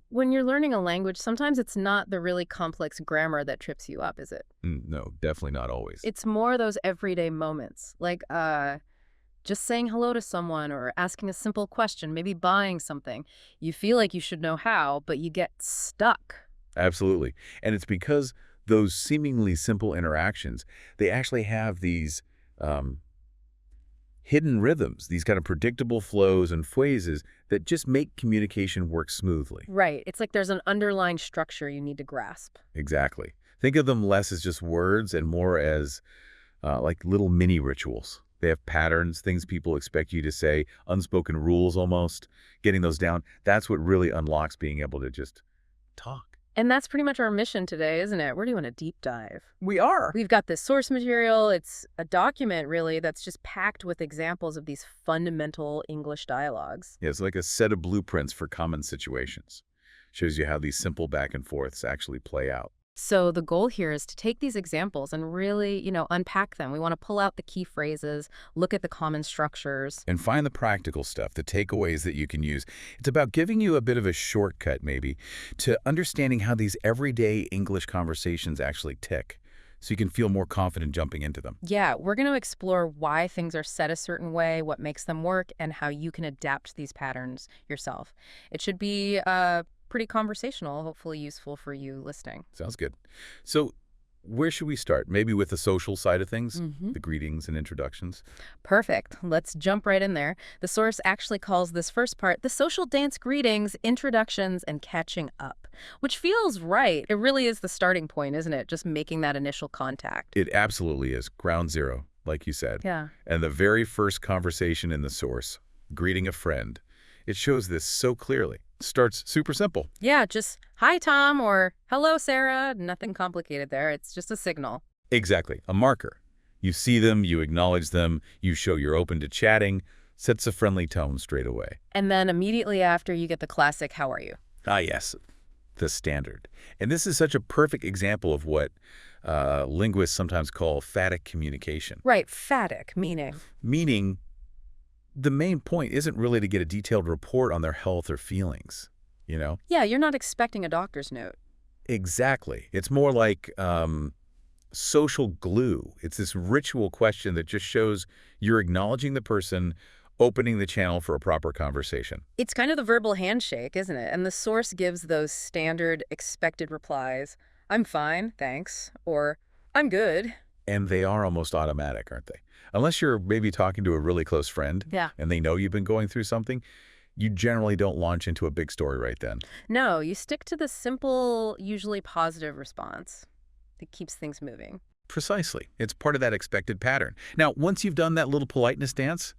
When you're learning a language, sometimes it's not the really complex grammar that trips you up, is it? No, definitely not always. It's more those everyday moments, like just saying hello to someone or asking a simple question, maybe buying something. You feel like you should know how, but you get stuck. Absolutely. And it's because those seemingly simple interactions, they actually have these um, hidden rhythms, these kind of predictable flows and phrases that just make communication work smoothly. Right. It's like there's an underlying structure you need to grasp. Exactly. Think of them less as just words and more as like little mini rituals. They have patterns, things people expect you to say, unspoken rules almost. Getting those down, that's what really unlocks being able to just talk. And that's pretty much our mission today, isn't it? We're doing a deep dive. We are. We've got this source material. It's a document, really, that's just packed with examples of these fundamental English dialogues. Yeah, it's like a set of blueprints for common situations. Shows you how these simple back and forths actually play out. So the goal here is to take these examples and really, unpack them. We want to pull out the key phrases, look at the common structures. And find the practical stuff, the takeaways that you can use. It's about giving you a bit of a shortcut, maybe, to understanding how these everyday English conversations actually tick, so you can feel more confident jumping into them. Yeah, we're going to explore why things are said a certain way, what makes them work, and how you can adapt these patterns yourself. It should be pretty conversational, hopefully useful for you listening. Sounds good. So where should we start? Maybe with the social side of things, hmm the greetings and introductions. Perfect. Let's jump right in there. The source actually calls this first part the social dance greetings, introductions, and catching up, which feels right. It really is the starting point, isn't it? Just making that initial contact. It absolutely is ground zero, like you said. Yeah. And the very first conversation in the source, greeting a friend, it shows this so clearly. Starts super simple. Yeah, just hi, Tom, or hello, Sarah. Nothing complicated there. It's just a signal. Exactly, a marker. You see them, you acknowledge them, you show you're open to chatting, sets a friendly tone straight away. And then immediately after, you get the classic, how are you? Ah, yes, the standard. And this is such a perfect example of what linguists sometimes call phatic communication. Right, phatic, meaning. Meaning, the main point isn't really to get a detailed report on their health or feelings, you know? Yeah, you're not expecting a doctor's note. Exactly. It's more like social glue. It's this ritual question that just shows you're acknowledging the person, opening the channel for a proper conversation. It's kind of the verbal handshake, isn't it? And the source gives those standard expected replies. I'm fine, thanks. Or I'm good. And they are almost automatic, aren't they? Unless you're maybe talking to a really close friend Yeah. and they know you've been going through something, you generally don't launch into a big story right then. No, you stick to the simple, usually positive response that keeps things moving. Precisely. It's part of that expected pattern. Now, once you've done that little politeness dance,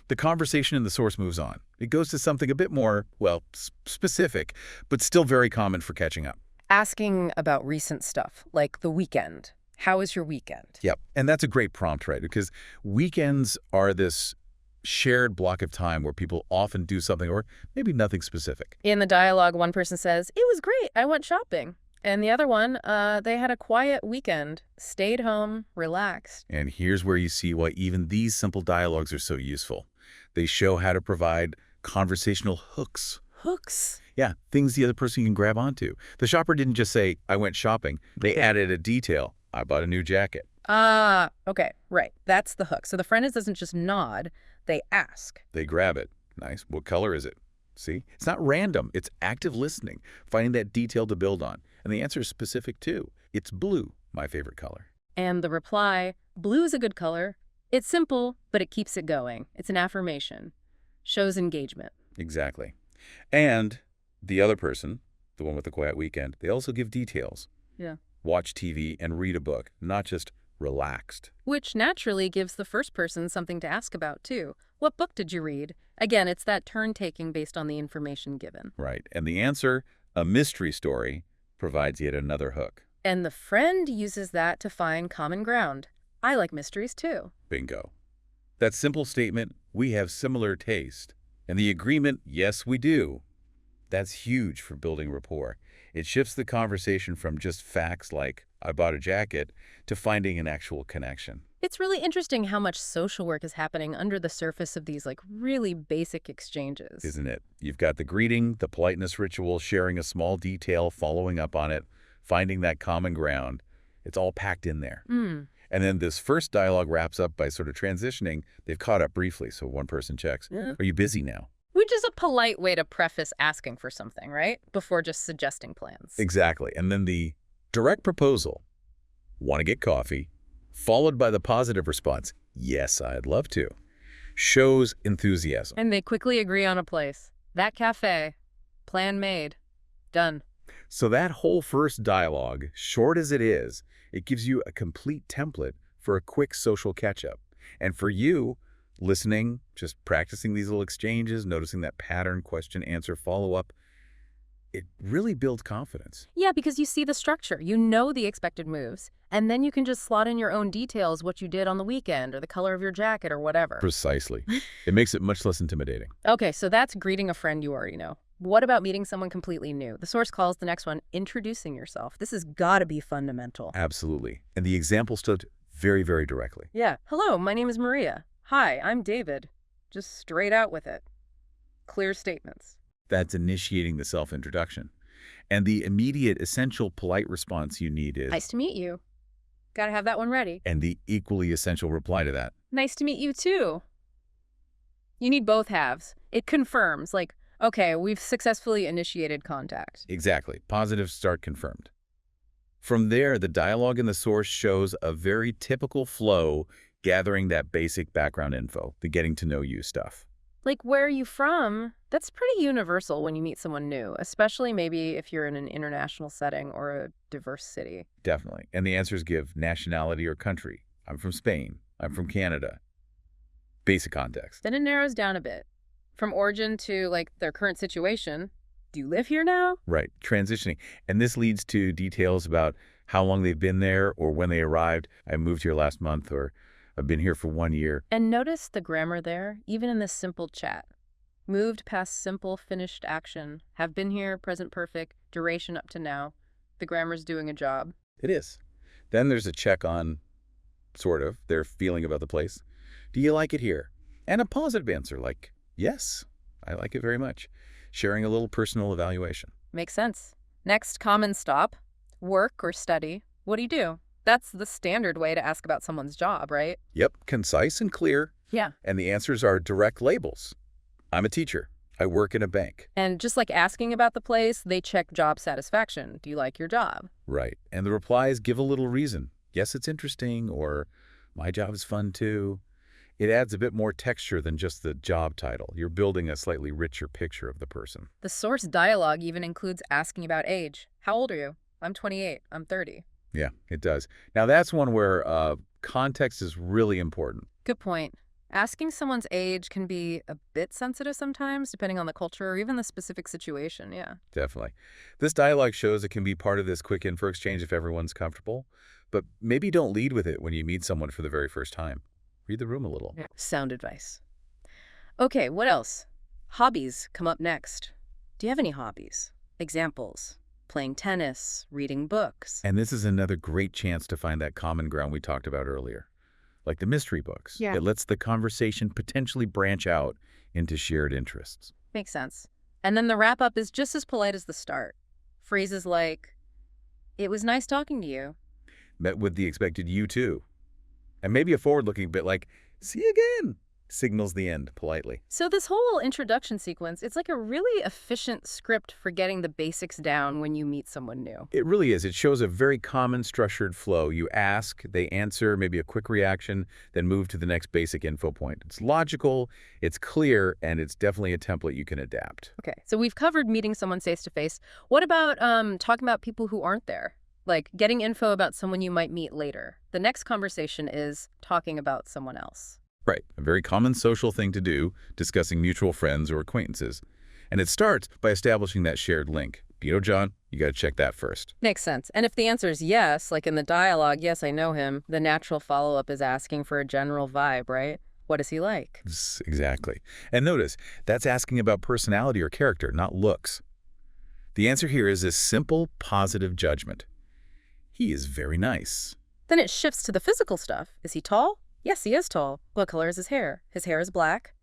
the conversation in the source moves on. It goes to something a bit more, well, specific, but still very common for catching up. Asking about recent stuff, like the weekend. How was your weekend? Yep. And that's a great prompt, right? Because weekends are this shared block of time where people often do something or maybe nothing specific. In the dialogue, one person says, it was great, I went shopping. And the other one, they had a quiet weekend, stayed home, relaxed. And here's where you see why even these simple dialogues are so useful. They show how to provide conversational hooks. Hooks. Yeah, things the other person can grab onto. The shopper didn't just say, I went shopping. They added a detail. I bought a new jacket. Ah, okay, right. That's the hook. So the friend doesn't just nod, they ask. They grab it. Nice. What color is it? See? It's not random. It's active listening, finding that detail to build on. And the answer is specific too. It's blue, my favorite color. And the reply, blue is a good color. It's simple, but it keeps it going. It's an affirmation. Shows engagement. Exactly. And the other person, the one with the quiet weekend, they also give details. Yeah. Watch TV and read a book, not just relaxed. Which naturally gives the first person something to ask about, too. What book did you read? Again, it's that turn-taking based on the information given. Right. And the answer, a mystery story, provides yet another hook. And the friend uses that to find common ground. I like mysteries, too. Bingo. That simple statement, we have similar taste. And the agreement, yes, we do. That's huge for building rapport. It shifts the conversation from just facts like, I bought a jacket, to finding an actual connection. It's really interesting how much social work is happening under the surface of these, like, really basic exchanges. Isn't it? You've got the greeting, the politeness ritual, sharing a small detail, following up on it, finding that common ground. It's all packed in there. Hmm. And then this first dialogue wraps up by sort of transitioning. They've caught up briefly, so one person checks, Yeah. "Are you busy now?" Which is a polite way to preface asking for something, right? Before just suggesting plans. Exactly. And then the direct proposal, "Want to get coffee?" followed by the positive response, "Yes, I'd love to," shows enthusiasm. And they quickly agree on a place. That cafe. Plan made. Done. So that whole first dialogue, short as it is, it gives you a complete template for a quick social catch-up. And for you, listening, just practicing these little exchanges, noticing that pattern, question, answer, follow-up, it really builds confidence. Yeah, because you see the structure. You know the expected moves. And then you can just slot in your own details, what you did on the weekend, or the color of your jacket, or whatever. Precisely. It makes it much less intimidating. Okay, so that's greeting a friend you already know. What about meeting someone completely new? The source calls the next one introducing yourself. This has got to be fundamental. Absolutely. And the example stood very, very directly. Yeah. Hello, my name is Maria. Hi, I'm David. Just straight out with it. Clear statements. That's initiating the self-introduction. And the immediate, essential, polite response you need is... Nice to meet you. Gotta have that one ready. And the equally essential reply to that. Nice to meet you, too. You need both halves. It confirms, like, okay, we've successfully initiated contact. Exactly. Positive start confirmed. From there, the dialogue in the source shows a very typical flow, gathering that basic background info, the getting to know you stuff. Like, where are you from? That's pretty universal when you meet someone new, especially maybe if you're in an international setting or a diverse city. Definitely. And the answers give nationality or country. I'm from Spain. I'm from Canada. Basic context. Then it narrows down a bit. From origin to, like, their current situation. Do you live here now? Right. Transitioning. And this leads to details about how long they've been there or when they arrived. I moved here last month, or I've been here for 1 year. And notice the grammar there, even in this simple chat. Moved, past simple, finished action. Have been here, present perfect, duration up to now. The grammar's doing a job. It is. Then there's a check on, sort of, their feeling about the place. Do you like it here? And a positive answer like, yes, I like it very much. Sharing a little personal evaluation. Makes sense. Next common stop. Work or study. What do you do? That's the standard way to ask about someone's job, right? Yep, concise and clear. Yeah. And the answers are direct labels. I'm a teacher. I work in a bank. And just like asking about the place, they check job satisfaction. Do you like your job? Right. And the replies give a little reason. Yes, it's interesting, or my job is fun too. It adds a bit more texture than just the job title. You're building a slightly richer picture of the person. The source dialogue even includes asking about age. How old are you? I'm 28. I'm 30. Yeah, it does. Now, that's one where context is really important. Good point. Asking someone's age can be a bit sensitive sometimes, depending on the culture or even the specific situation, yeah. Definitely. This dialogue shows it can be part of this quick info exchange if everyone's comfortable, but maybe don't lead with it when you meet someone for the very first time. Read the room a little. Yeah. Sound advice. Okay, what else? Hobbies come up next. Do you have any hobbies? Examples. Playing tennis, reading books. And this is another great chance to find that common ground we talked about earlier. Like the mystery books. Yeah. It lets the conversation potentially branch out into shared interests. Makes sense. And then the wrap-up is just as polite as the start. Phrases like, it was nice talking to you. Met with the expected you too. And maybe a forward-looking bit like, see you again, signals the end politely. So this whole introduction sequence, it's like a really efficient script for getting the basics down when you meet someone new. It really is. It shows a very common structured flow. You ask, they answer, maybe a quick reaction, then move to the next basic info point. It's logical, it's clear, and it's definitely a template you can adapt. Okay, so we've covered meeting someone face-to-face. What about talking about people who aren't there? Like getting info about someone you might meet later. The next conversation is talking about someone else. Right, a very common social thing to do, discussing mutual friends or acquaintances. And it starts by establishing that shared link. You know John, you got to check that first. Makes sense. And if the answer is yes, like in the dialogue, yes, I know him, the natural follow-up is asking for a general vibe, right? What is he like? Exactly. And notice, that's asking about personality or character, not looks. The answer here is a simple, positive judgment. He is very nice. Then it shifts to the physical stuff. Is he tall? Yes, he is tall. What color is his hair? His hair is black.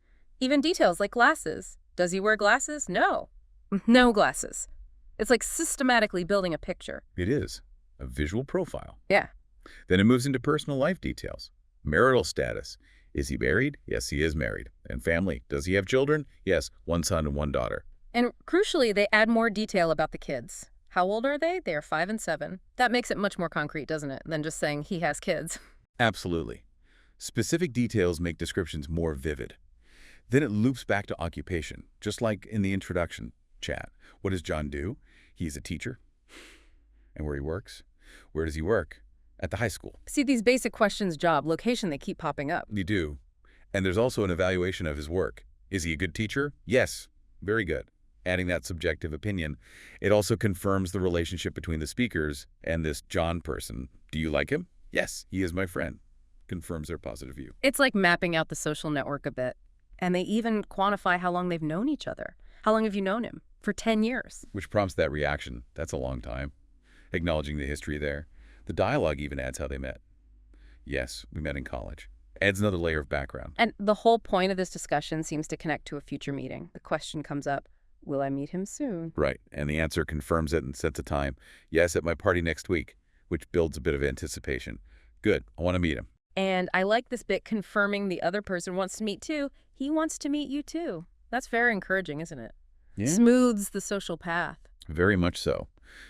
Even details like glasses. Does he wear glasses? No. No glasses. It's like systematically building a picture. It is a visual profile. Yeah. Then it moves into personal life details. Marital status. Is he married? Yes, he is married. And family. Does he have children? Yes, one son and one daughter. And crucially, they add more detail about the kids. How old are they? They are 5 and 7. That makes it much more concrete, doesn't it, than just saying he has kids. Absolutely. Specific details make descriptions more vivid. Then it loops back to occupation, just like in the introduction chat. What does John do? He's a teacher. And where he works? Where does he work? At the high school. See, these basic questions, job, location, they keep popping up. You do. And there's also an evaluation of his work. Is he a good teacher? Yes. Very good. Adding that subjective opinion, it also confirms the relationship between the speakers and this John person. Do you like him? Yes, he is my friend. Confirms their positive view. It's like mapping out the social network a bit. And they even quantify how long they've known each other. How long have you known him? For 10 years. Which prompts that reaction. That's a long time. Acknowledging the history there. The dialogue even adds how they met. Yes, we met in college. Adds another layer of background. And the whole point of this discussion seems to connect to a future meeting. The question comes up, will I meet him soon? Right, and the answer confirms it and sets a time. Yes, at my party next week, which builds a bit of anticipation. Good, I want to meet him. And I like this bit confirming the other person wants to meet too. He wants to meet you too. That's very encouraging, isn't it? Yeah. Smooths the social path. Very much so.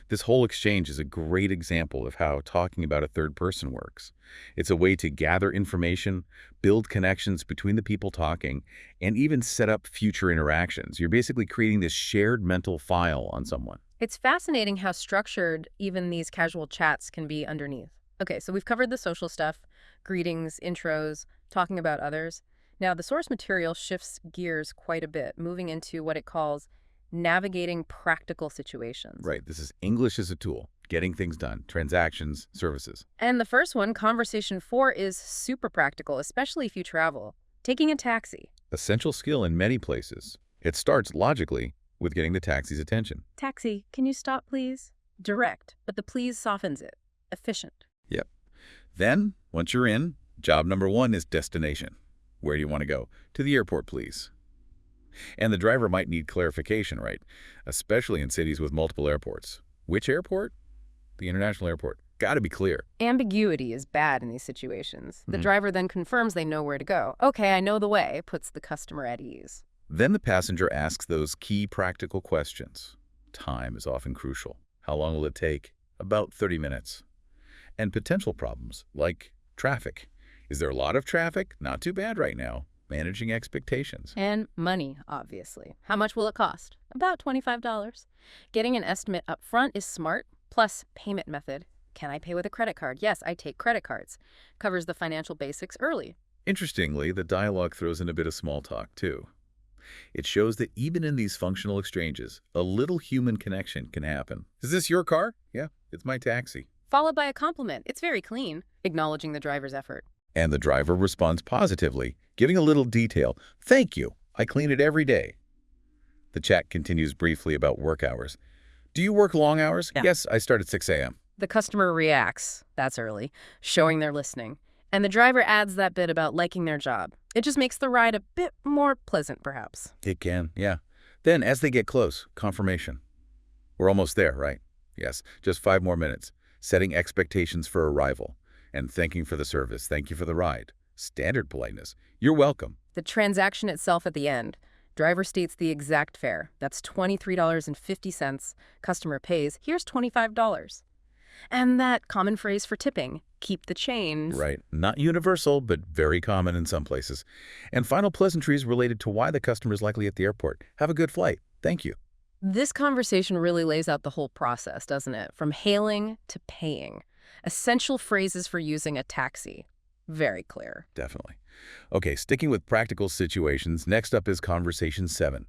This whole exchange is a great example of how talking about a third person works. It's a way to gather information, build connections between the people talking, and even set up future interactions. You're basically creating this shared mental file on someone. It's fascinating how structured even these casual chats can be underneath. Okay, so we've covered the social stuff, greetings, intros, talking about others. Now, the source material shifts gears quite a bit, moving into what it calls navigating practical situations. Right, this is English as a tool, getting things done, transactions, services. And the first one, conversation 4, is super practical, especially if you travel. Taking a taxi. Essential skill in many places. It starts, logically, with getting the taxi's attention. Taxi, can you stop, please? Direct, but the please softens it. Efficient. Yep. Then, once you're in, job number 1 is destination. Where do you want to go? To the airport, please. And the driver might need clarification, right? Especially in cities with multiple airports. Which airport? The international airport. Got to be clear. Ambiguity is bad in these situations. The driver then confirms they know where to go. Okay, I know the way, puts the customer at ease. Then the passenger asks those key practical questions. Time is often crucial. How long will it take? About 30 minutes. And potential problems, like traffic. Is there a lot of traffic? Not too bad right now. Managing expectations. And money, obviously. How much will it cost? About $25. Getting an estimate up front is smart. Plus, payment method. Can I pay with a credit card? Yes, I take credit cards. Covers the financial basics early. Interestingly, the dialogue throws in a bit of small talk, too. It shows that even in these functional exchanges, a little human connection can happen. Is this your car? Yeah, it's my taxi. Followed by a compliment. It's very clean, acknowledging the driver's effort. And the driver responds positively, giving a little detail. Thank you. I clean it every day. The chat continues briefly about work hours. Do you work long hours? Yeah. Yes, I start at 6 a.m. The customer reacts. That's early, showing they're listening. And the driver adds that bit about liking their job. It just makes the ride a bit more pleasant, perhaps. It can, yeah. Then, as they get close, confirmation. We're almost there, right? Yes, just 5 more minutes. Setting expectations for arrival. And thanking for the service. Thank you for the ride. Standard politeness. You're welcome. The transaction itself at the end. Driver states the exact fare. That's $23.50. Customer pays. Here's $25. And that common phrase for tipping, keep the change. Right. Not universal, but very common in some places. And final pleasantries related to why the customer is likely at the airport. Have a good flight. Thank you. This conversation really lays out the whole process, doesn't it? From hailing to paying. Essential phrases for using a taxi. Very clear. Definitely. Okay, sticking with practical situations, next up is conversation 7.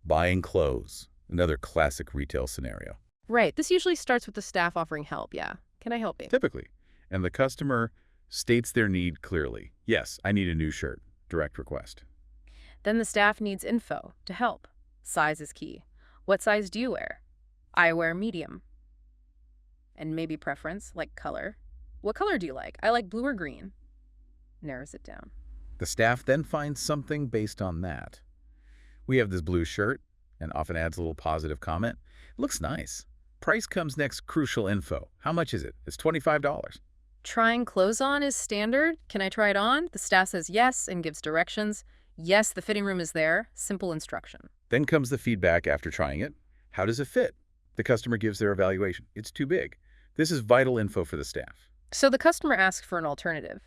Buying clothes. Another classic retail scenario. Right. This usually starts with the staff offering help, yeah. Can I help you? Typically. And the customer states their need clearly. Yes, I need a new shirt. Direct request. Then the staff needs info to help. Size is key. What size do you wear? I wear medium. And maybe preference, like color. What color do you like? I like blue or green. Narrows it down. The staff then finds something based on that. We have this blue shirt, and often adds a little positive comment. It looks nice. Price comes next, crucial info. How much is it? It's $25. Trying clothes on is standard. Can I try it on? The staff says yes and gives directions. Yes, the fitting room is there. Simple instruction. Then comes the feedback after trying it. How does it fit? The customer gives their evaluation. It's too big. This is vital info for the staff. So the customer asks for an alternative.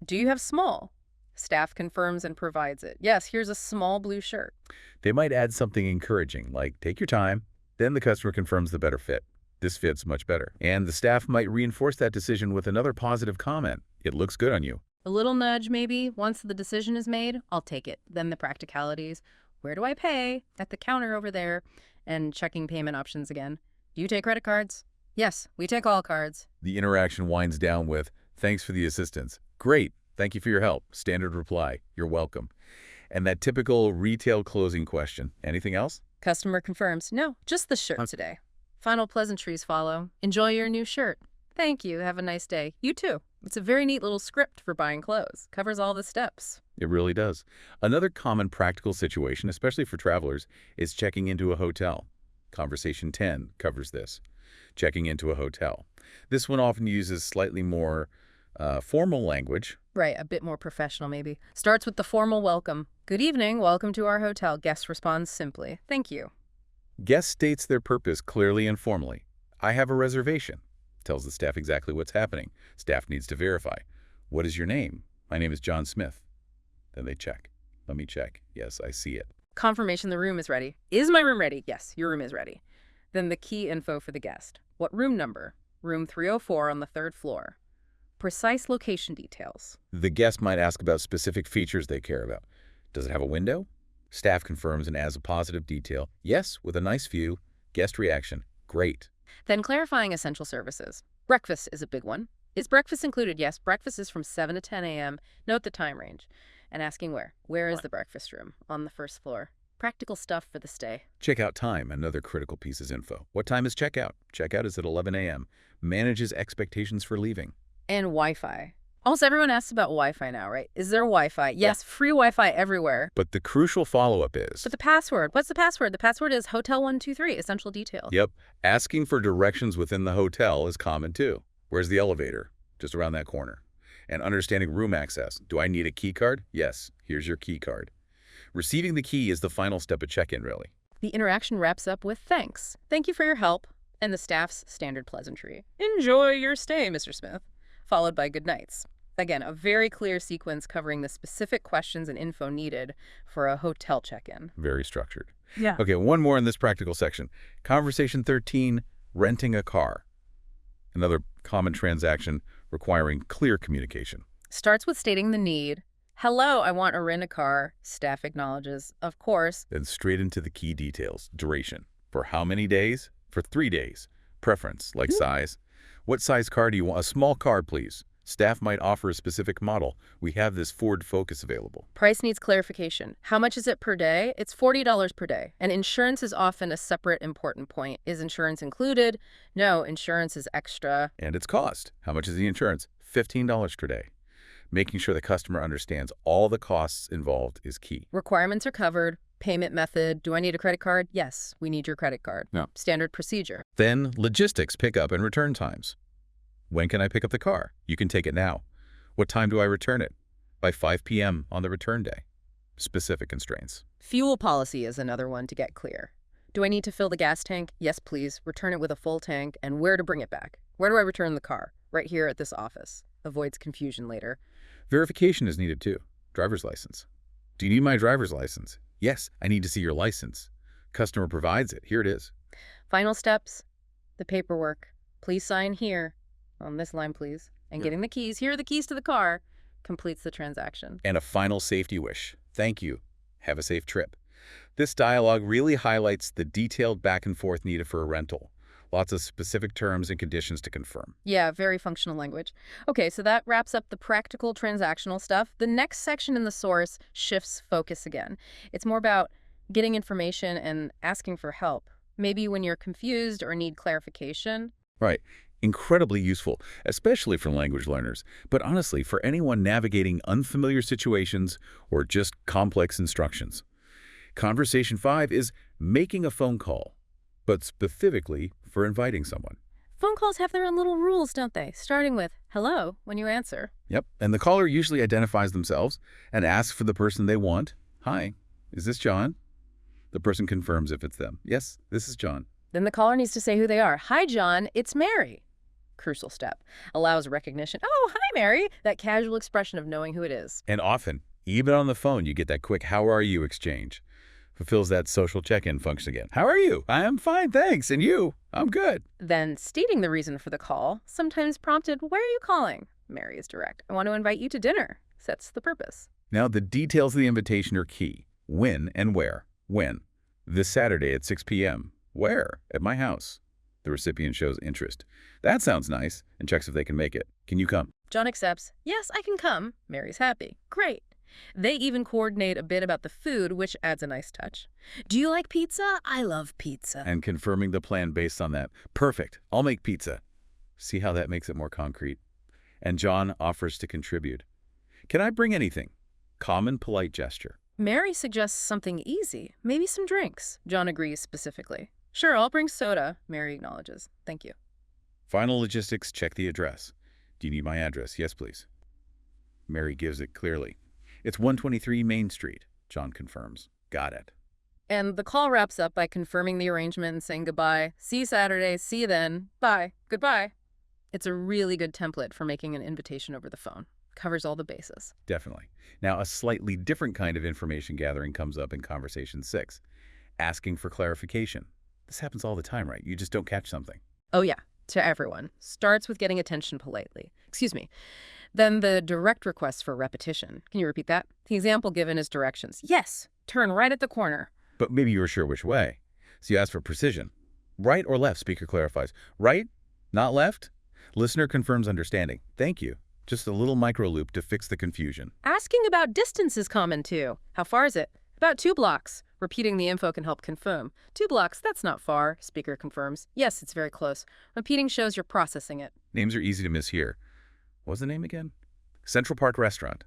Do you have small? Staff confirms and provides it. Yes, here's a small blue shirt. They might add something encouraging, like take your time. Then the customer confirms the better fit. This fits much better. And the staff might reinforce that decision with another positive comment. It looks good on you. A little nudge, maybe. Once the decision is made, I'll take it. Then the practicalities. Where do I pay? At the counter over there. And checking payment options again. Do you take credit cards? Yes, we take all cards. The interaction winds down with, thanks for the assistance. Great. Thank you for your help. Standard reply. You're welcome. And that typical retail closing question. Anything else? Customer confirms. No, just the shirt today. Final pleasantries follow. Enjoy your new shirt. Thank you. Have a nice day. You too. It's a very neat little script for buying clothes. Covers all the steps. It really does. Another common practical situation, especially for travelers, is checking into a hotel. Conversation 10 covers this. Checking into a hotel. This one often uses slightly more formal language. Right, a bit more professional maybe. Starts with the formal welcome. Good evening, welcome to our hotel. Guest responds simply, thank you. Guest states their purpose clearly and formally. I have a reservation. Tells the staff exactly what's happening. Staff needs to verify. What is your name? My name is John Smith. Then they check. Let me check. Yes, I see it. Confirmation the room is ready. Is my room ready? Yes, your room is ready. Then the key info for the guest. What room number? Room 304 on the 3rd floor. Precise location details. The guest might ask about specific features they care about. Does it have a window? Staff confirms and adds a positive detail. Yes, with a nice view. Guest reaction. Great. Then clarifying essential services. Breakfast is a big one. Is breakfast included? Yes, breakfast is from 7 to 10 a.m. Note the time range. And asking where. Where is the breakfast room? On the 1st floor. Practical stuff for the stay. Checkout time, another critical piece is info. What time is checkout? Checkout is at 11 a.m. Manages expectations for leaving. And Wi-Fi. Almost everyone asks about Wi-Fi now, right? Is there Wi-Fi? Yes, free Wi-Fi everywhere. But the crucial follow-up is... But the password. What's the password? The password is Hotel123, essential detail. Yep. Asking for directions within the hotel is common too. Where's the elevator? Just around that corner. And understanding room access. Do I need a key card? Yes. Here's your key card. Receiving the key is the final step of check-in, really. The interaction wraps up with thanks. Thank you for your help. And the staff's standard pleasantry. Enjoy your stay, Mr. Smith. Followed by good nights. Again, a very clear sequence covering the specific questions and info needed for a hotel check-in. Very structured. Yeah. Okay, one more in this practical section. Conversation 13, renting a car. Another common transaction requiring clear communication. Starts with stating the need. Hello, I want to rent a car. Staff acknowledges, of course. Then straight into the key details. Duration. For how many days? For 3 days. Preference, like size. What size car do you want? A small car, please. Staff might offer a specific model. We have this Ford Focus available. Price needs clarification. How much is it per day? It's $40 per day. And insurance is often a separate important point. Is insurance included? No, insurance is extra. And its cost. How much is the insurance? $15 per day. Making sure the customer understands all the costs involved is key. Requirements are covered. Payment method. Do I need a credit card? Yes, we need your credit card. No. Standard procedure. Then logistics, pickup and return times. When can I pick up the car? You can take it now. What time do I return it? By 5 p.m. on the return day. Specific constraints. Fuel policy is another one to get clear. Do I need to fill the gas tank? Yes, please. Return it with a full tank. And where to bring it back? Where do I return the car? Right here at this office. Avoids confusion later. Verification is needed too. Driver's license. Do you need my driver's license? Yes, I need to see your license. Customer provides it. Here it is. Final steps. The paperwork. Please sign here. On this line, please. And getting the keys. Here are the keys to the car. Completes the transaction. And a final safety wish. Thank you. Have a safe trip. This dialogue really highlights the detailed back and forth needed for a rental. Lots of specific terms and conditions to confirm. Yeah, very functional language. Okay, so that wraps up the practical transactional stuff. The next section in the source shifts focus again. It's more about getting information and asking for help. Maybe when you're confused or need clarification. Right. Incredibly useful, especially for language learners, but honestly, for anyone navigating unfamiliar situations or just complex instructions. Conversation 5 is making a phone call, but specifically for inviting someone. Phone calls have their own little rules, don't they? Starting with hello when you answer. Yep, and the caller usually identifies themselves and asks for the person they want. Hi, is this John? The person confirms if it's them. Yes, this is John. Then the caller needs to say who they are. Hi, John, it's Mary. Crucial step. Allows recognition. Oh, hi, Mary. That casual expression of knowing who it is. And often, even on the phone, you get that quick how are you exchange. Fulfills that social check-in function again. How are you? I am fine, thanks. And you? I'm good. Then stating the reason for the call, sometimes prompted, where are you calling? Mary is direct. I want to invite you to dinner. Sets the purpose. Now, the details of the invitation are key. When and where. When? This Saturday at 6 p.m. Where? At my house. The recipient shows interest. That sounds nice, and checks if they can make it. Can you come? John accepts. Yes, I can come. Mary's happy. Great. They even coordinate a bit about the food, which adds a nice touch. Do you like pizza? I love pizza. And confirming the plan based on that. Perfect. I'll make pizza. See how that makes it more concrete? And John offers to contribute. Can I bring anything? Common polite gesture. Mary suggests something easy, maybe some drinks. John agrees specifically. Sure, I'll bring soda, Mary acknowledges. Thank you. Final logistics, check the address. Do you need my address? Yes, please. Mary gives it clearly. It's 123 Main Street, John confirms. Got it. And the call wraps up by confirming the arrangement and saying goodbye. See you Saturday, see you then, bye, goodbye. It's a really good template for making an invitation over the phone. Covers all the bases. Definitely. Now, a slightly different kind of information gathering comes up in Conversation 6. Asking for clarification. This happens all the time, right? You just don't catch something. Oh yeah, to everyone. Starts with getting attention politely. Excuse me. Then the direct request for repetition. Can you repeat that? The example given is directions. Yes, turn right at the corner. But maybe you were sure which way. So you ask for precision. Right or left, speaker clarifies. Right, not left? Listener confirms understanding. Thank you. Just a little micro loop to fix the confusion. Asking about distance is common too. How far is it? About 2 blocks. Repeating the info can help confirm. 2 blocks, that's not far, speaker confirms. Yes, it's very close. Repeating shows you're processing it. Names are easy to miss here. What's the name again? Central Park Restaurant.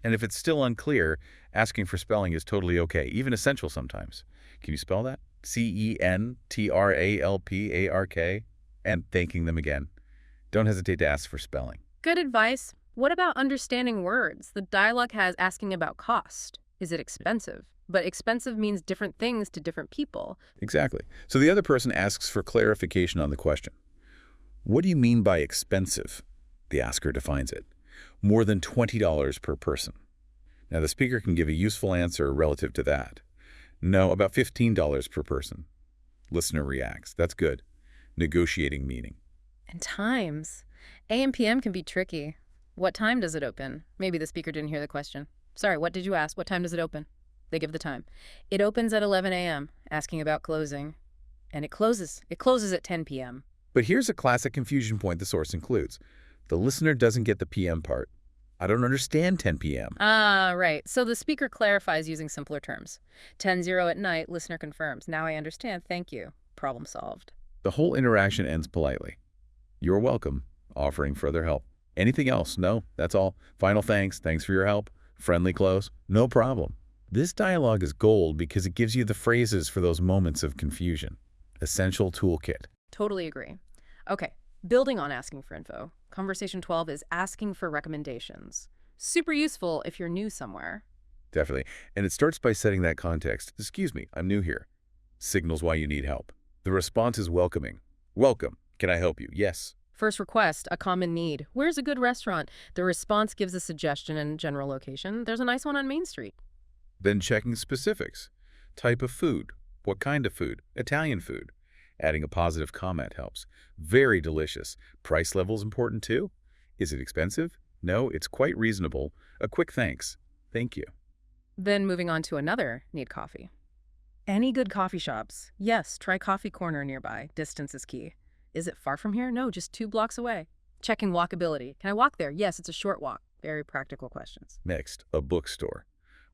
And if it's still unclear, asking for spelling is totally okay, even essential sometimes. Can you spell that? Centralpark. And thanking them again. Don't hesitate to ask for spelling. Good advice. What about understanding words? The dialogue has asking about cost. Is it expensive? But expensive means different things to different people. Exactly. So the other person asks for clarification on the question. What do you mean by expensive? The asker defines it. More than $20 per person. Now the speaker can give a useful answer relative to that. No, about $15 per person. Listener reacts. That's good. Negotiating meaning. And times. AM PM can be tricky. What time does it open? Maybe the speaker didn't hear the question. Sorry, what did you ask? What time does it open? They give the time. It opens at 11 a.m., asking about closing. And it closes. It closes at 10 p.m. But here's a classic confusion point the source includes. The listener doesn't get the PM part. I don't understand 10 p.m. Ah, right. So the speaker clarifies using simpler terms. 10:0 at night, listener confirms. Now I understand. Thank you. Problem solved. The whole interaction ends politely. You're welcome, offering further help. Anything else? No, that's all. Final thanks. Thanks for your help. Friendly close. No problem. This dialogue is gold because it gives you the phrases for those moments of confusion. Essential toolkit. Totally agree. Okay, building on asking for info, Conversation 12 is asking for recommendations. Super useful if you're new somewhere. Definitely. And it starts by setting that context. Excuse me, I'm new here. Signals why you need help. The response is welcoming. Welcome. Can I help you? Yes. First request, a common need. Where's a good restaurant? The response gives a suggestion and general location. There's a nice one on Main Street. Then checking specifics. Type of food. What kind of food? Italian food. Adding a positive comment helps. Very delicious. Price level's important too. Is it expensive? No, it's quite reasonable. A quick thanks. Thank you. Then moving on to another, need coffee. Any good coffee shops? Yes, try Coffee Corner nearby. Distance is key. Is it far from here? No, just 2 blocks away. Checking walkability. Can I walk there? Yes, it's a short walk. Very practical questions. Next, a bookstore.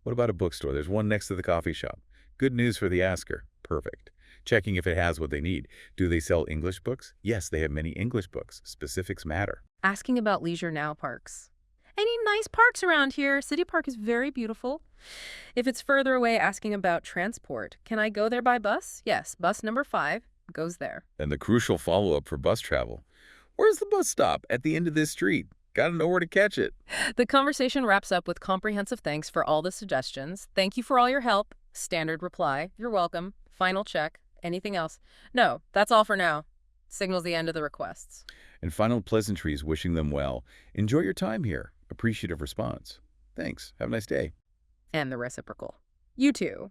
What about a bookstore? There's one next to the coffee shop. Good news for the asker. Perfect. checking if it has what they need. Do they sell English books? Yes, they have many English books. Specifics matter. Asking about leisure now parks. Any nice parks around here? City Park is very beautiful. If it's further away, asking about transport. Can I go there by bus? Yes, bus number 5 goes there. And the crucial follow-up for bus travel. Where's the bus stop? At the end of this street. Gotta know where to catch it. The conversation wraps up with comprehensive thanks for all the suggestions. Thank you for all your help. Standard reply. You're welcome. Final check. Anything else? No, that's all for now. Signals the end of the requests. And final pleasantries wishing them well. Enjoy your time here. Appreciative response. Thanks. Have a nice day. And the reciprocal. You too.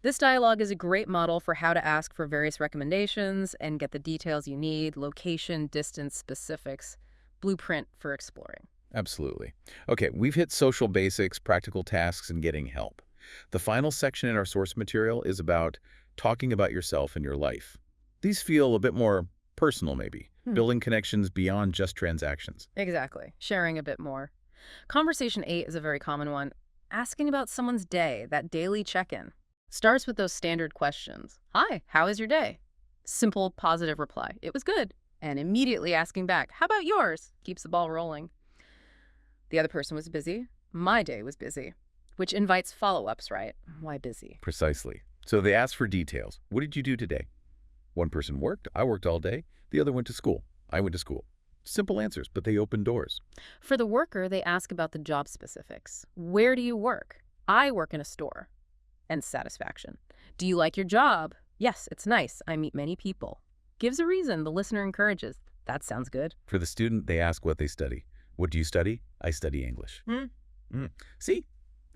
This dialogue is a great model for how to ask for various recommendations and get the details you need, location, distance, specifics, blueprint for exploring. Absolutely. Okay, we've hit social basics, practical tasks, and getting help. The final section in our source material is about talking about yourself and your life. These feel a bit more personal, maybe, building connections beyond just transactions. Exactly. Sharing a bit more. Conversation 8 is a very common one. Asking about someone's day, that daily check-in. Starts with those standard questions. Hi, how is your day? Simple, positive reply. It was good. And immediately asking back, how about yours? Keeps the ball rolling. The other person was busy. My day was busy. Which invites follow-ups, right? Why busy? Precisely. So they ask for details. What did you do today? One person worked. I worked all day. The other went to school. I went to school. Simple answers, but they open doors. For the worker, they ask about the job specifics. Where do you work? I work in a store. And satisfaction. Do you like your job? Yes, it's nice. I meet many people. Gives a reason. The listener encourages. That sounds good. For the student, they ask what they study. What do you study? I study English. See?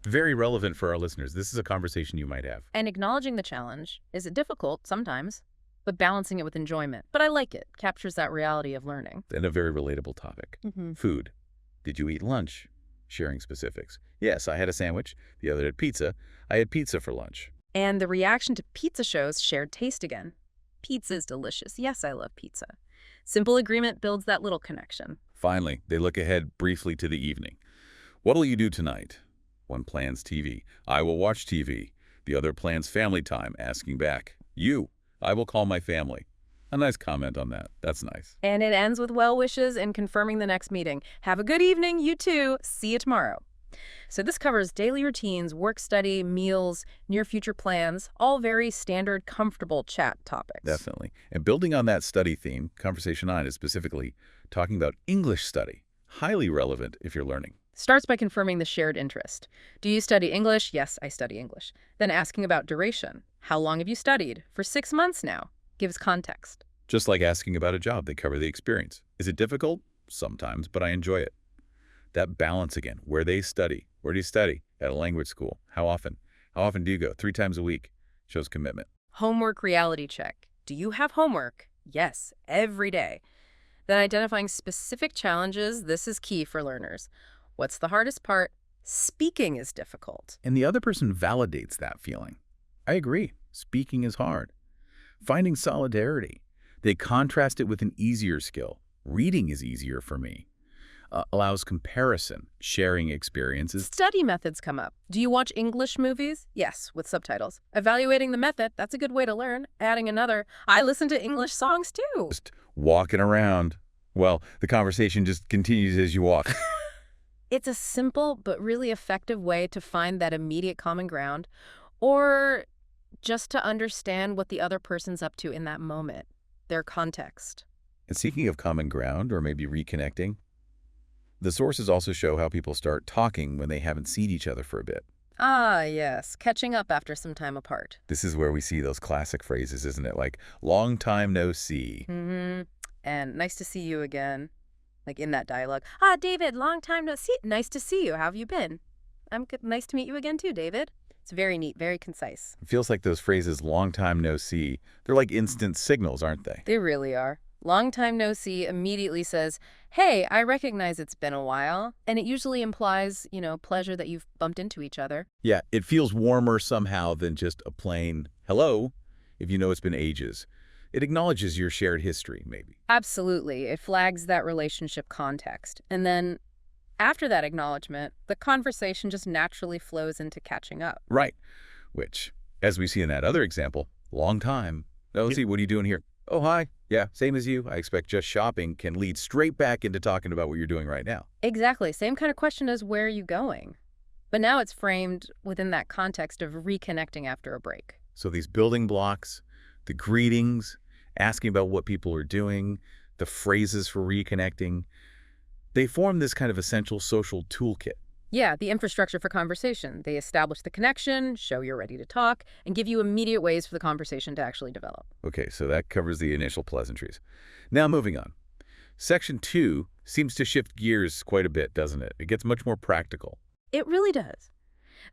Very relevant for our listeners. This is a conversation you might have. And acknowledging the challenge. Is it difficult? Sometimes. But balancing it with enjoyment. But I like it. Captures that reality of learning. And a very relatable topic. Food. Did you eat lunch? Sharing specifics. Yes, I had a sandwich. The other had pizza. I had pizza for lunch. And the reaction to pizza shows shared taste again. Pizza is delicious. Yes, I love pizza. Simple agreement builds that little connection. Finally, they look ahead briefly to the evening. What'll you do tonight? One plans TV. I will watch TV. The other plans family time, asking back. You. I will call my family. A nice comment on that. That's nice. And it ends with well wishes and confirming the next meeting. Have a good evening, you too. See you tomorrow. So this covers daily routines, work study, meals, near future plans, all very standard, comfortable chat topics. Definitely. And building on that study theme, Conversation 9 is specifically talking about English study. Highly relevant if you're learning. Starts by confirming the shared interest. Do you study English? Yes, I study English. Then asking about duration. How long have you studied? For 6 months now. Gives context. Just like asking about a job, they cover the experience. Is it difficult? Sometimes, but I enjoy it. That balance again, where they study. Where do you study? At a language school. How often? How often do you go? 3 times a week. Shows commitment. Homework reality check. Do you have homework? Yes, every day. Then identifying specific challenges. This is key for learners. What's the hardest part? Speaking is difficult. And the other person validates that feeling. I agree. Speaking is hard. Finding solidarity. They contrast it with an easier skill. Reading is easier for me. Allows comparison, sharing experiences. Study methods come up. Do you watch English movies? Yes, with subtitles. Evaluating the method, that's a good way to learn. Adding another, I listen to English songs too. Just walking around. Well, the conversation just continues as you walk. It's a simple but really effective way to find that immediate common ground, or just to understand what the other person's up to in that moment, their context. And speaking of common ground, or maybe reconnecting, the sources also show how people start talking when they haven't seen each other for a bit. Ah, yes, catching up after some time apart. This is where we see those classic phrases, isn't it? Like, long time no see. And nice to see you again. Like in that dialogue. Ah, David, long time no see. Nice to see you. How have you been? I'm good. Nice to meet you again too, David. It's very neat, very concise. It feels like those phrases, long time no see, they're like instant signals, aren't they? They really are. Long time no see immediately says, hey, I recognize it's been a while. And it usually implies, pleasure that you've bumped into each other. Yeah, it feels warmer somehow than just a plain hello, if you know it's been ages. It acknowledges your shared history, maybe. Absolutely. It flags that relationship context. And then after that acknowledgement, the conversation just naturally flows into catching up. Right. Which, as we see in that other example, long time, Oh, let's see, what are you doing here? Oh, hi. Yeah, same as you. I expect just shopping can lead straight back into talking about what you're doing right now. Exactly. Same kind of question as where are you going? But now it's framed within that context of reconnecting after a break. So these building blocks, the greetings, asking about what people are doing, the phrases for reconnecting, they form this kind of essential social toolkit. Yeah, the infrastructure for conversation. They establish the connection, show you're ready to talk, and give you immediate ways for the conversation to actually develop. Okay, so that covers the initial pleasantries. Now moving on. Section 2 seems to shift gears quite a bit, doesn't it? It gets much more practical. It really does.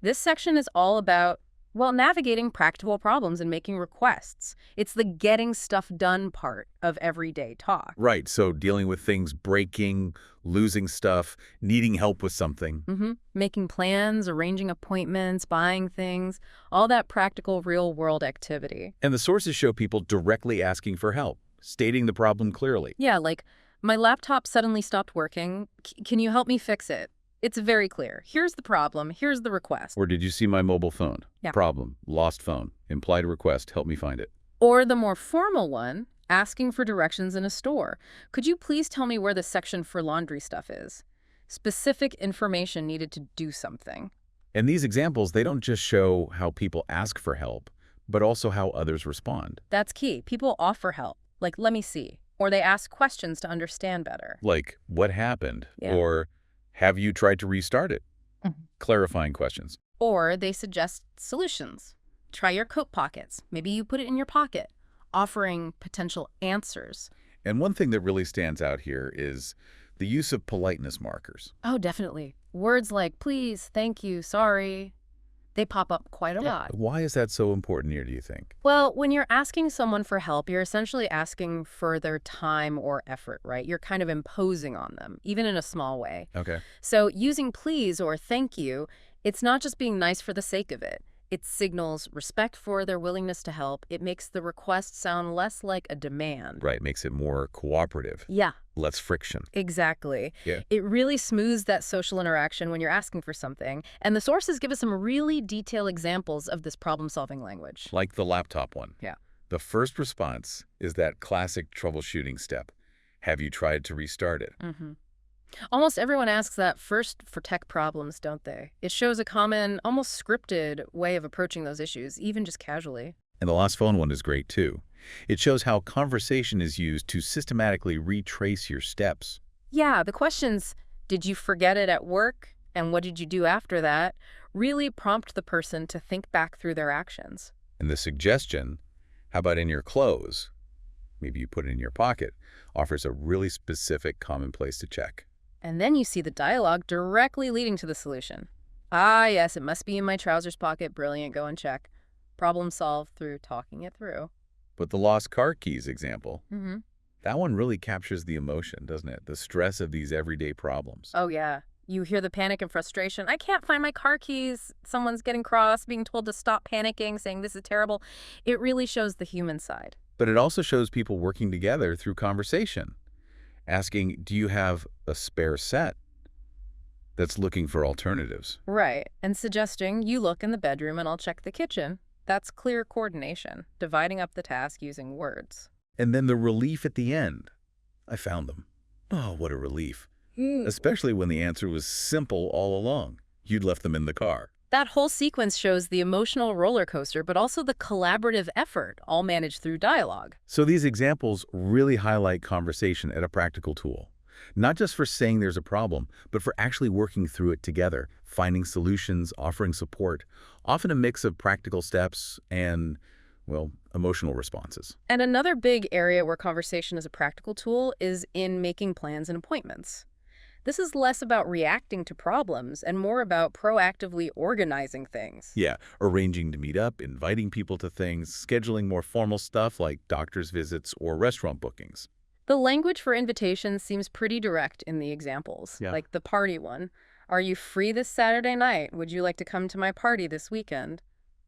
This section is all about, well, navigating practical problems and making requests. It's the getting stuff done part of everyday talk. Right, so dealing with things breaking, losing stuff, needing help with something. Making plans, arranging appointments, buying things, all that practical real-world activity. And the sources show people directly asking for help, stating the problem clearly. Yeah, like, my laptop suddenly stopped working. Can you help me fix it? It's very clear. Here's the problem. Here's the request. Or did you see my mobile phone? Yeah. Problem, lost phone, implied request, help me find it. Or the more formal one, asking for directions in a store. Could you please tell me where the section for laundry stuff is? Specific information needed to do something. And these examples, they don't just show how people ask for help, but also how others respond. That's key. People offer help, like, let me see. Or they ask questions to understand better. Like, what happened? Yeah. Or, have you tried to restart it? Clarifying questions. Or they suggest solutions. Try your coat pockets. Maybe you put it in your pocket, offering potential answers. And one thing that really stands out here is the use of politeness markers. Oh, definitely. Words like please, thank you, sorry, they pop up quite a lot. Why is that so important here, do you think? Well, when you're asking someone for help, you're essentially asking for their time or effort, right? You're kind of imposing on them, even in a small way. Okay. So using please or thank you, it's not just being nice for the sake of it. It signals respect for their willingness to help. It makes the request sound less like a demand. Right, makes it more cooperative. Yeah. Less friction. Exactly. Yeah. It really smooths that social interaction when you're asking for something. And the sources give us some really detailed examples of this problem-solving language. Like the laptop one. Yeah. The first response is that classic troubleshooting step. Have you tried to restart it? Almost everyone asks that first for tech problems, don't they? It shows a common, almost scripted way of approaching those issues, even just casually. And the lost phone one is great too. It shows how conversation is used to systematically retrace your steps. Yeah, the questions, did you forget it at work? And what did you do after that? Really prompt the person to think back through their actions. And the suggestion, how about in your clothes? Maybe you put it in your pocket, offers a really specific common place to check. And then you see the dialogue directly leading to the solution. Ah, yes, it must be in my trousers pocket. Brilliant, go and check. Problem solved through talking it through. But the lost car keys example, that one really captures the emotion, doesn't it? The stress of these everyday problems. Oh, yeah. You hear the panic and frustration. I can't find my car keys. Someone's getting cross, being told to stop panicking, saying this is terrible. It really shows the human side. But it also shows people working together through conversation. Asking, do you have a spare set? That's looking for alternatives. Right. And suggesting you look in the bedroom and I'll check the kitchen. That's clear coordination, dividing up the task using words. And then the relief at the end. I found them. Oh, what a relief. Especially when the answer was simple all along. You'd left them in the car. That whole sequence shows the emotional roller coaster, but also the collaborative effort, all managed through dialogue. So these examples really highlight conversation as a practical tool. Not just for saying there's a problem, but for actually working through it together, finding solutions, offering support, often a mix of practical steps and, well, emotional responses. And another big area where conversation is a practical tool is in making plans and appointments. This is less about reacting to problems and more about proactively organizing things. Yeah, arranging to meet up, inviting people to things, scheduling more formal stuff like doctor's visits or restaurant bookings. The language for invitations seems pretty direct in the examples, Yeah. like the party one. Are you free this Saturday night? Would you like to come to my party this weekend?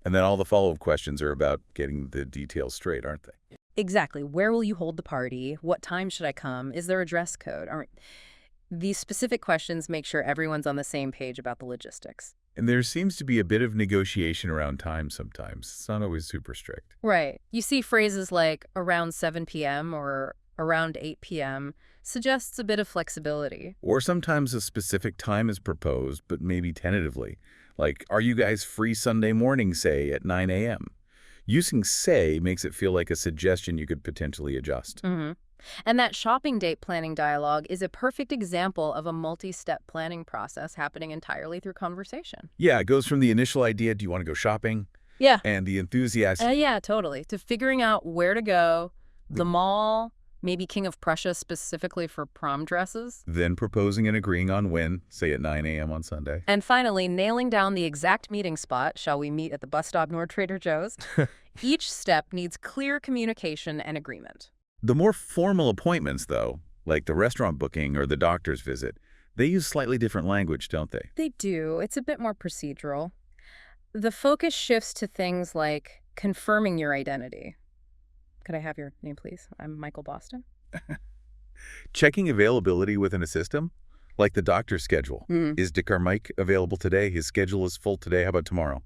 And then all the follow-up questions are about getting the details straight, aren't they? Exactly. Where will you hold the party? What time should I come? Is there a dress code? These specific questions make sure everyone's on the same page about the logistics. And there seems to be a bit of negotiation around time sometimes. It's not always super strict. Right. You see phrases like around 7 p.m. or around 8 p.m. suggests a bit of flexibility. Or sometimes a specific time is proposed, but maybe tentatively. Like, are you guys free Sunday morning, say, at 9 a.m.? Using say makes it feel like a suggestion you could potentially adjust. Hmm. And that shopping date planning dialogue is a perfect example of a multi-step planning process happening entirely through conversation. Yeah, it goes from the initial idea, do you want to go shopping? Yeah. And the enthusiasm, Yeah, totally. To figuring out where to go, the mall, maybe King of Prussia specifically for prom dresses. then proposing and agreeing on when, say at 9 a.m. on Sunday. And finally, nailing down the exact meeting spot. Shall we meet at the bus stop near Trader Joe's? Each step needs clear communication and agreement. The more formal appointments, though, like the restaurant booking or the doctor's visit, they use slightly different language, don't they? They do. It's a bit more procedural. The focus shifts to things like confirming your identity. Could I have your name, please? I'm Michael Boston. Checking availability within a system, like the doctor's schedule. Mm. Is Dick or Mike available today? His schedule is full today. How about tomorrow?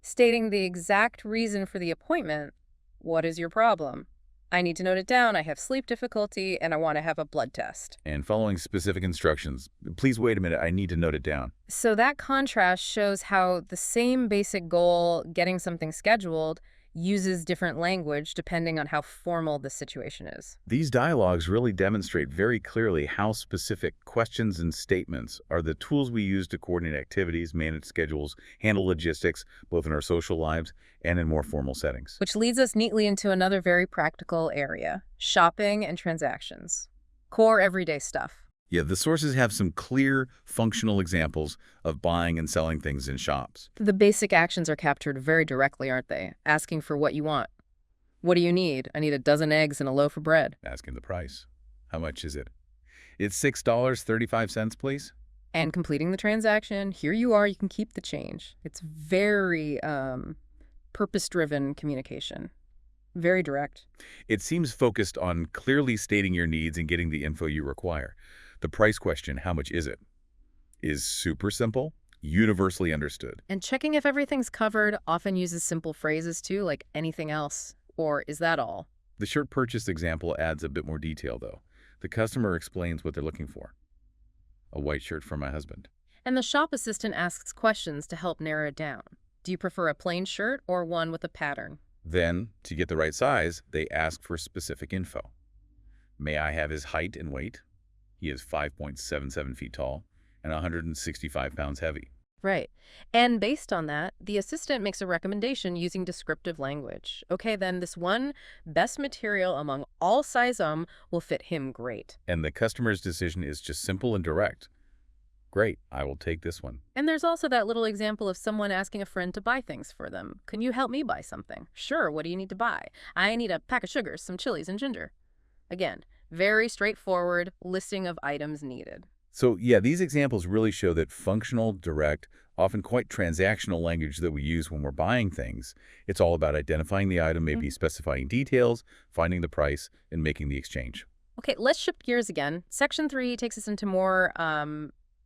Stating the exact reason for the appointment. What is your problem? I need to note it down. I have sleep difficulty and I want to have a blood test. And following specific instructions. Please wait a minute. I need to note it down. So that contrast shows how the same basic goal, getting something scheduled, uses different language depending on how formal the situation is. These dialogues really demonstrate very clearly how specific questions and statements are the tools we use to coordinate activities, manage schedules, handle logistics, both in our social lives and in more formal settings. Which leads us neatly into another very practical area, shopping and transactions. Core everyday stuff. Yeah, the sources have some clear, functional examples of buying and selling things in shops. The basic actions are captured very directly, aren't they? Asking for what you want. What do you need? I need a dozen eggs and a loaf of bread. Asking the price. How much is it? It's $6.35, please. And completing the transaction. Here you are. You can keep the change. It's very purpose-driven communication. Very direct. It seems focused on clearly stating your needs and getting the info you require. The price question, how much is it, is super simple, universally understood. And checking if everything's covered often uses simple phrases too, like anything else, or is that all? The shirt purchase example adds a bit more detail, though. The customer explains what they're looking for. A white shirt for my husband. And the shop assistant asks questions to help narrow it down. Do you prefer a plain shirt or one with a pattern? Then, to get the right size, they ask for specific info. May I have his height and weight? He is 5.77 feet tall and 165 pounds heavy. Right. And based on that, the assistant makes a recommendation using descriptive language. Okay, then this one best material among all size will fit him great. And the customer's decision is just simple and direct. Great, I will take this one. And there's also that little example of someone asking a friend to buy things for them. Can you help me buy something? Sure, what do you need to buy? I need a pack of sugars, some chilies, and ginger. Again, very straightforward listing of items needed. So yeah, these examples really show that functional, direct, often quite transactional language that we use when we're buying things. It's all about identifying the item, maybe specifying details, finding the price, and making the exchange. Okay, let's shift gears again. Section 3 takes us into more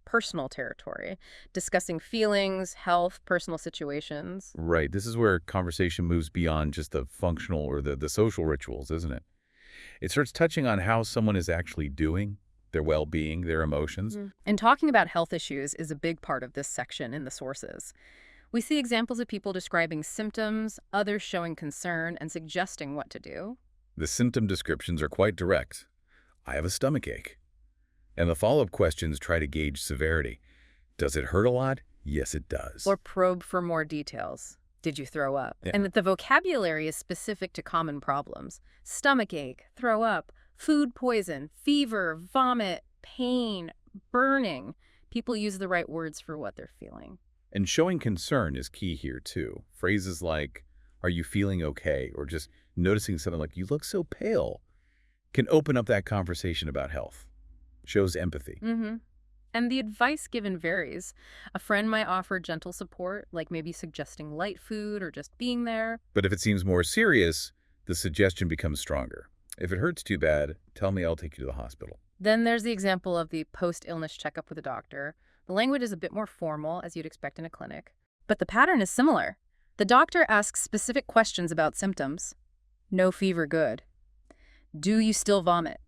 personal territory, discussing feelings, health, personal situations. Right. This is where conversation moves beyond just the functional or the social rituals, isn't it? It starts touching on how someone is actually doing, their well-being, their emotions. And talking about health issues is a big part of this section in the sources. We see examples of people describing symptoms, others showing concern and suggesting what to do. The symptom descriptions are quite direct. I have a stomach ache. And the follow-up questions try to gauge severity. Does it hurt a lot? Yes, it does. Or probe for more details. Did you throw up? Yeah. And that the vocabulary is specific to common problems. Stomach ache, throw up, food poison, fever, vomit, pain, burning. People use the right words for what they're feeling. And showing concern is key here, too. Phrases like, are you feeling okay? Or just noticing something like, you look so pale, can open up that conversation about health. Shows empathy. And the advice given varies. A friend might offer gentle support, like maybe suggesting light food or just being there. But if it seems more serious, the suggestion becomes stronger. If it hurts too bad, tell me, I'll take you to the hospital. Then there's the example of the post-illness checkup with a doctor. The language is a bit more formal, as you'd expect in a clinic. But the pattern is similar. The doctor asks specific questions about symptoms. No fever, good. Do you still vomit?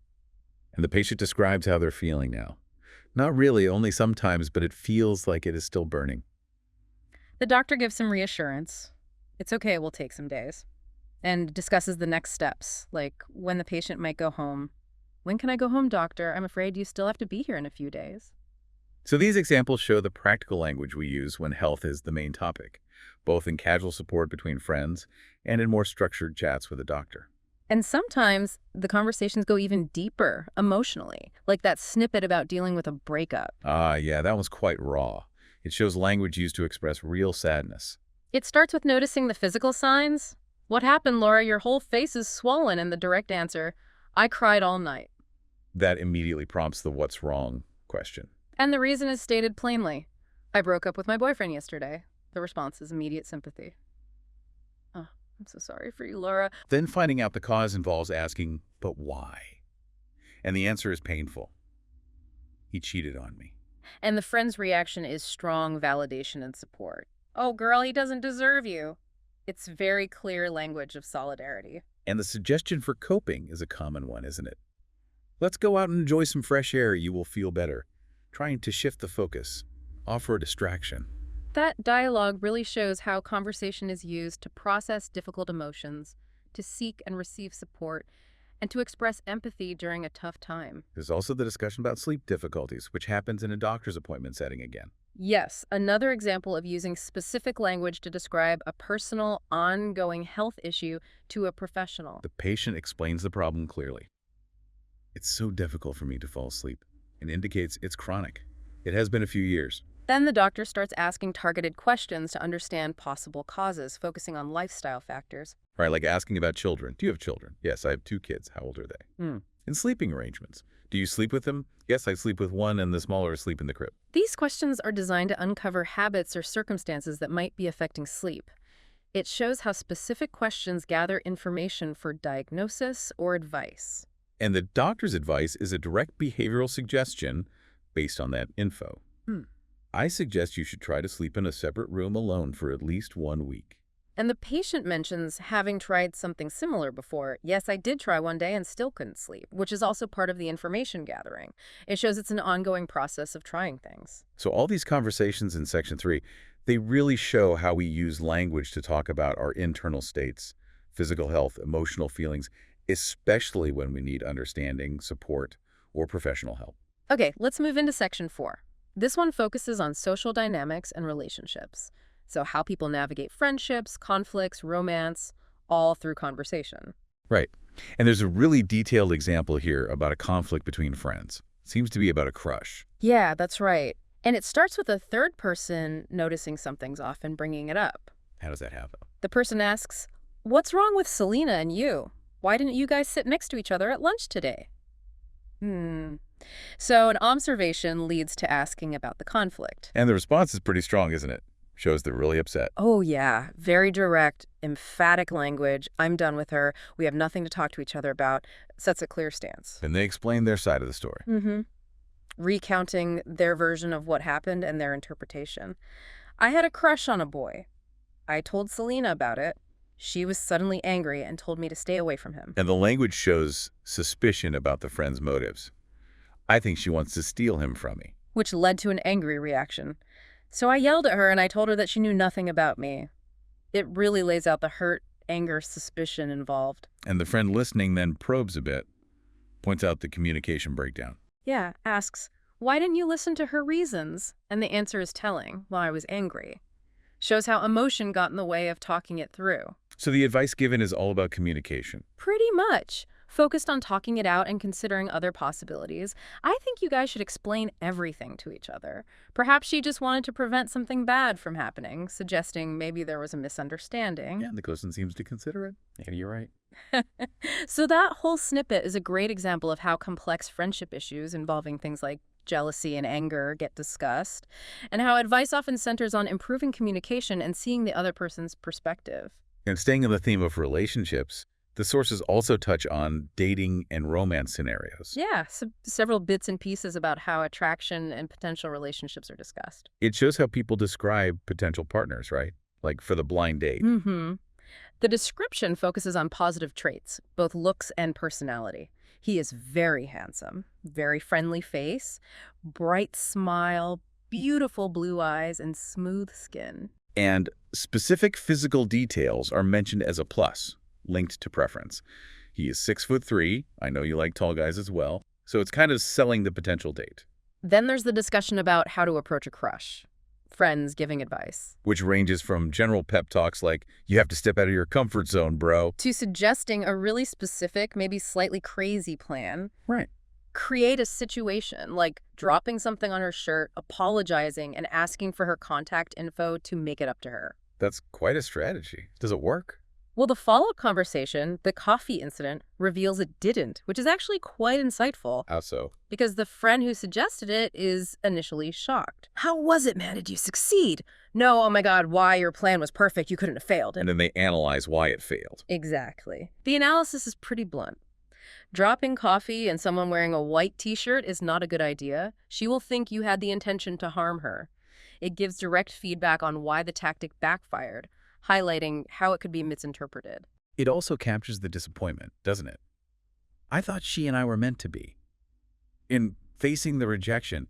And the patient describes how they're feeling now. Not really, only sometimes, but it feels like it is still burning. The doctor gives some reassurance. It's okay, it will take some days. And discusses the next steps, like when the patient might go home. When can I go home, doctor? I'm afraid you still have to be here in a few days. So these examples show the practical language we use when health is the main topic, both in casual support between friends and in more structured chats with a doctor. And sometimes the conversations go even deeper emotionally, like that snippet about dealing with a breakup. Ah, yeah, that one's quite raw. It shows language used to express real sadness. It starts with noticing the physical signs. What happened, Laura? Your whole face is swollen, and the direct answer, I cried all night. That immediately prompts the what's wrong question. And the reason is stated plainly. I broke up with my boyfriend yesterday. The response is immediate sympathy. Oh, I'm so sorry for you, Laura. Then finding out the cause involves asking, but why? And the answer is painful. He cheated on me. And the friend's reaction is strong validation and support. Oh, girl, he doesn't deserve you. It's very clear language of solidarity. And the suggestion for coping is a common one, isn't it? Let's go out and enjoy some fresh air. You will feel better. Trying to shift the focus. Offer a distraction. That dialogue really shows how conversation is used to process difficult emotions, to seek and receive support, and to express empathy during a tough time. There's also the discussion about sleep difficulties, which happens in a doctor's appointment setting again. Yes, another example of using specific language to describe a personal, ongoing health issue to a professional. The patient explains the problem clearly. It's so difficult for me to fall asleep, and indicates it's chronic. It has been a few years. Then the doctor starts asking targeted questions to understand possible causes, focusing on lifestyle factors. Right, like asking about children. Do you have children? Yes, I have 2 kids. How old are they? And sleeping arrangements. Do you sleep with them? Yes, I sleep with one, and the smaller is sleep in the crib. These questions are designed to uncover habits or circumstances that might be affecting sleep. It shows how specific questions gather information for diagnosis or advice. And the doctor's advice is a direct behavioral suggestion based on that info. I suggest you should try to sleep in a separate room alone for at least 1 week. And the patient mentions having tried something similar before. Yes, I did try one day and still couldn't sleep, which is also part of the information gathering. It shows it's an ongoing process of trying things. So all these conversations in Section 3, they really show how we use language to talk about our internal states, physical health, emotional feelings, especially when we need understanding, support, or professional help. Okay, let's move into Section 4. This one focuses on social dynamics and relationships. So how people navigate friendships, conflicts, romance, all through conversation. Right. And there's a really detailed example here about a conflict between friends. Seems to be about a crush. Yeah, that's right. And it starts with a third person noticing something's off and bringing it up. How does that happen? The person asks, what's wrong with Selena and you? Why didn't you guys sit next to each other at lunch today? So an observation leads to asking about the conflict. And the response is pretty strong, isn't it? Shows they're really upset. Oh, yeah. Very direct, emphatic language. I'm done with her. We have nothing to talk to each other about. Sets a clear stance. And they explain their side of the story. Recounting their version of what happened and their interpretation. I had a crush on a boy. I told Selena about it. She was suddenly angry and told me to stay away from him. And the language shows suspicion about the friend's motives. I think she wants to steal him from me. Which led to an angry reaction. So I yelled at her and I told her that she knew nothing about me. It really lays out the hurt, anger, suspicion involved. And the friend listening then probes a bit, points out the communication breakdown. Yeah, asks, why didn't you listen to her reasons? And the answer is telling, well, I was angry. Shows how emotion got in the way of talking it through. So the advice given is all about communication. Pretty much. Focused on talking it out and considering other possibilities. I think you guys should explain everything to each other. Perhaps she just wanted to prevent something bad from happening, suggesting maybe there was a misunderstanding. Yeah, the person seems to consider it. Yeah, you're right. So that whole snippet is a great example of how complex friendship issues involving things like jealousy and anger get discussed, and how advice often centers on improving communication and seeing the other person's perspective. And staying on the theme of relationships, The sources also touch on dating and romance scenarios. Yeah, so several bits and pieces about how attraction and potential relationships are discussed. It shows how people describe potential partners, right? Like for the blind date. Mm-hmm. The description focuses on positive traits, both looks and personality. He is very handsome, very friendly face, bright smile, beautiful blue eyes, and smooth skin. And specific physical details are mentioned as a plus, linked to preference. He is 6'3". I know you like tall guys as well. So it's kind of selling the potential date, Then there's the discussion about how to approach a crush. Friends giving advice. which ranges from general pep talks like, you have to step out of your comfort zone, bro. To suggesting a really specific, maybe slightly crazy plan. Right. Create a situation like dropping something on her shirt, apologizing, and asking for her contact info to make it up to her. That's quite a strategy. Does it work? Well, the follow-up conversation, the coffee incident, reveals it didn't, which is actually quite insightful How so? because the friend who suggested it is initially shocked. How was it, man? Did you succeed? No, oh my God, why? Your plan was perfect. You couldn't have failed. And then they analyze why it failed. Exactly. The analysis is pretty blunt. Dropping coffee and someone wearing a white t-shirt is not a good idea. She will think you had the intention to harm her. It gives direct feedback on why the tactic backfired, highlighting how it could be misinterpreted. It also captures the disappointment, doesn't it? I thought she and I were meant to be. In facing the rejection,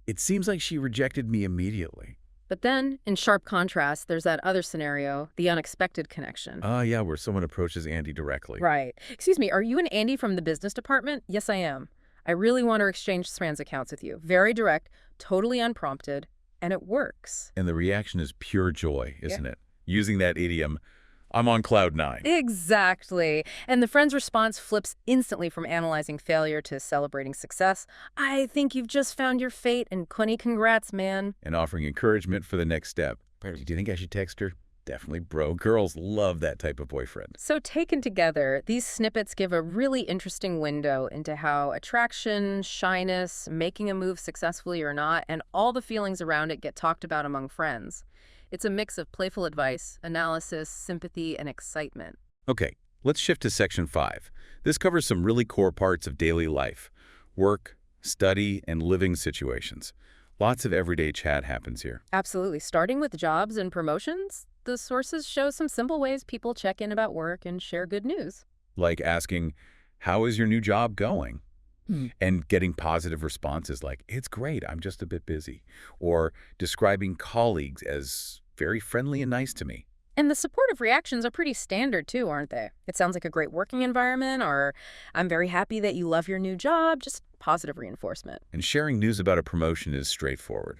it seems like she rejected me immediately. But then, in sharp contrast, there's that other scenario, the unexpected connection. Yeah, where someone approaches Andy directly. Right. Excuse me, are you an Andy from the business department? Yes, I am. I really want to exchange trans accounts with you. Very direct, totally unprompted, and it works. And the reaction is pure joy, isn't it? Using that idiom, I'm on cloud 9. Exactly. And the friend's response flips instantly from analyzing failure to celebrating success. I think you've just found your fate, and Quinny, congrats, man. And offering encouragement for the next step. Do you think I should text her? Definitely, bro. Girls love that type of boyfriend. So taken together, these snippets give a really interesting window into how attraction, shyness, making a move successfully or not, and all the feelings around it get talked about among friends. It's a mix of playful advice, analysis, sympathy, and excitement. Okay, let's shift to section 5. This covers some really core parts of daily life: work, study, and living situations. Lots of everyday chat happens here. Absolutely. Starting with jobs and promotions, the sources show some simple ways people check in about work and share good news. Like asking, how is your new job going? And getting positive responses like, it's great, I'm just a bit busy. Or describing colleagues as very friendly and nice to me. And the supportive reactions are pretty standard too, aren't they? It sounds like a great working environment, or I'm very happy that you love your new job, just positive reinforcement. And sharing news about a promotion is straightforward.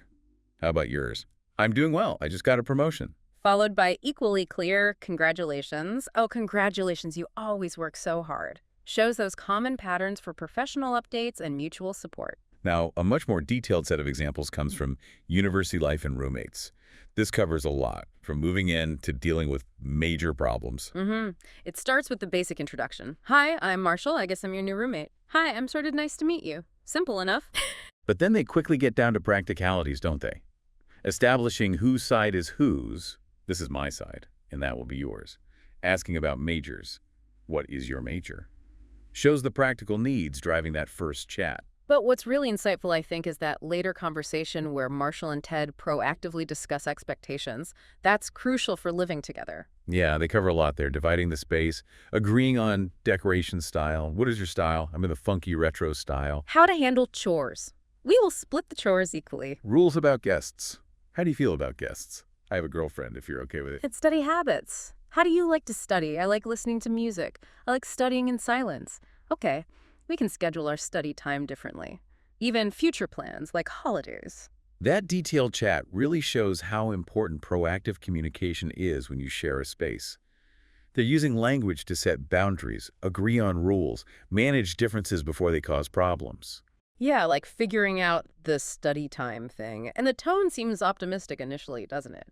How about yours? I'm doing well, I just got a promotion. Followed by equally clear congratulations. Oh, congratulations, you always work so hard. Shows those common patterns for professional updates and mutual support. Now, a much more detailed set of examples comes from university life and roommates. This covers a lot, from moving in to dealing with major problems. It starts with the basic introduction. Hi, I'm Marshall. I guess I'm your new roommate. Hi, I'm sort of nice to meet you. Simple enough. But then they quickly get down to practicalities, don't they? Establishing whose side is whose. This is my side, and that will be yours. Asking about majors. What is your major? Shows the practical needs driving that first chat. But what's really insightful, I think, is that later conversation where Marshall and Ted proactively discuss expectations. That's crucial for living together. Yeah, they cover a lot there, dividing the space, agreeing on decoration style. What is your style? I'm in the funky retro style. How to handle chores. We will split the chores equally. Rules about guests. How do you feel about guests? I have a girlfriend, if you're okay with it. It's study habits. How do you like to study? I like listening to music. I like studying in silence. Okay, we can schedule our study time differently. Even future plans, like holidays. That detailed chat really shows how important proactive communication is when you share a space. They're using language to set boundaries, agree on rules, manage differences before they cause problems. Yeah, like figuring out the study time thing. And the tone seems optimistic initially, doesn't it?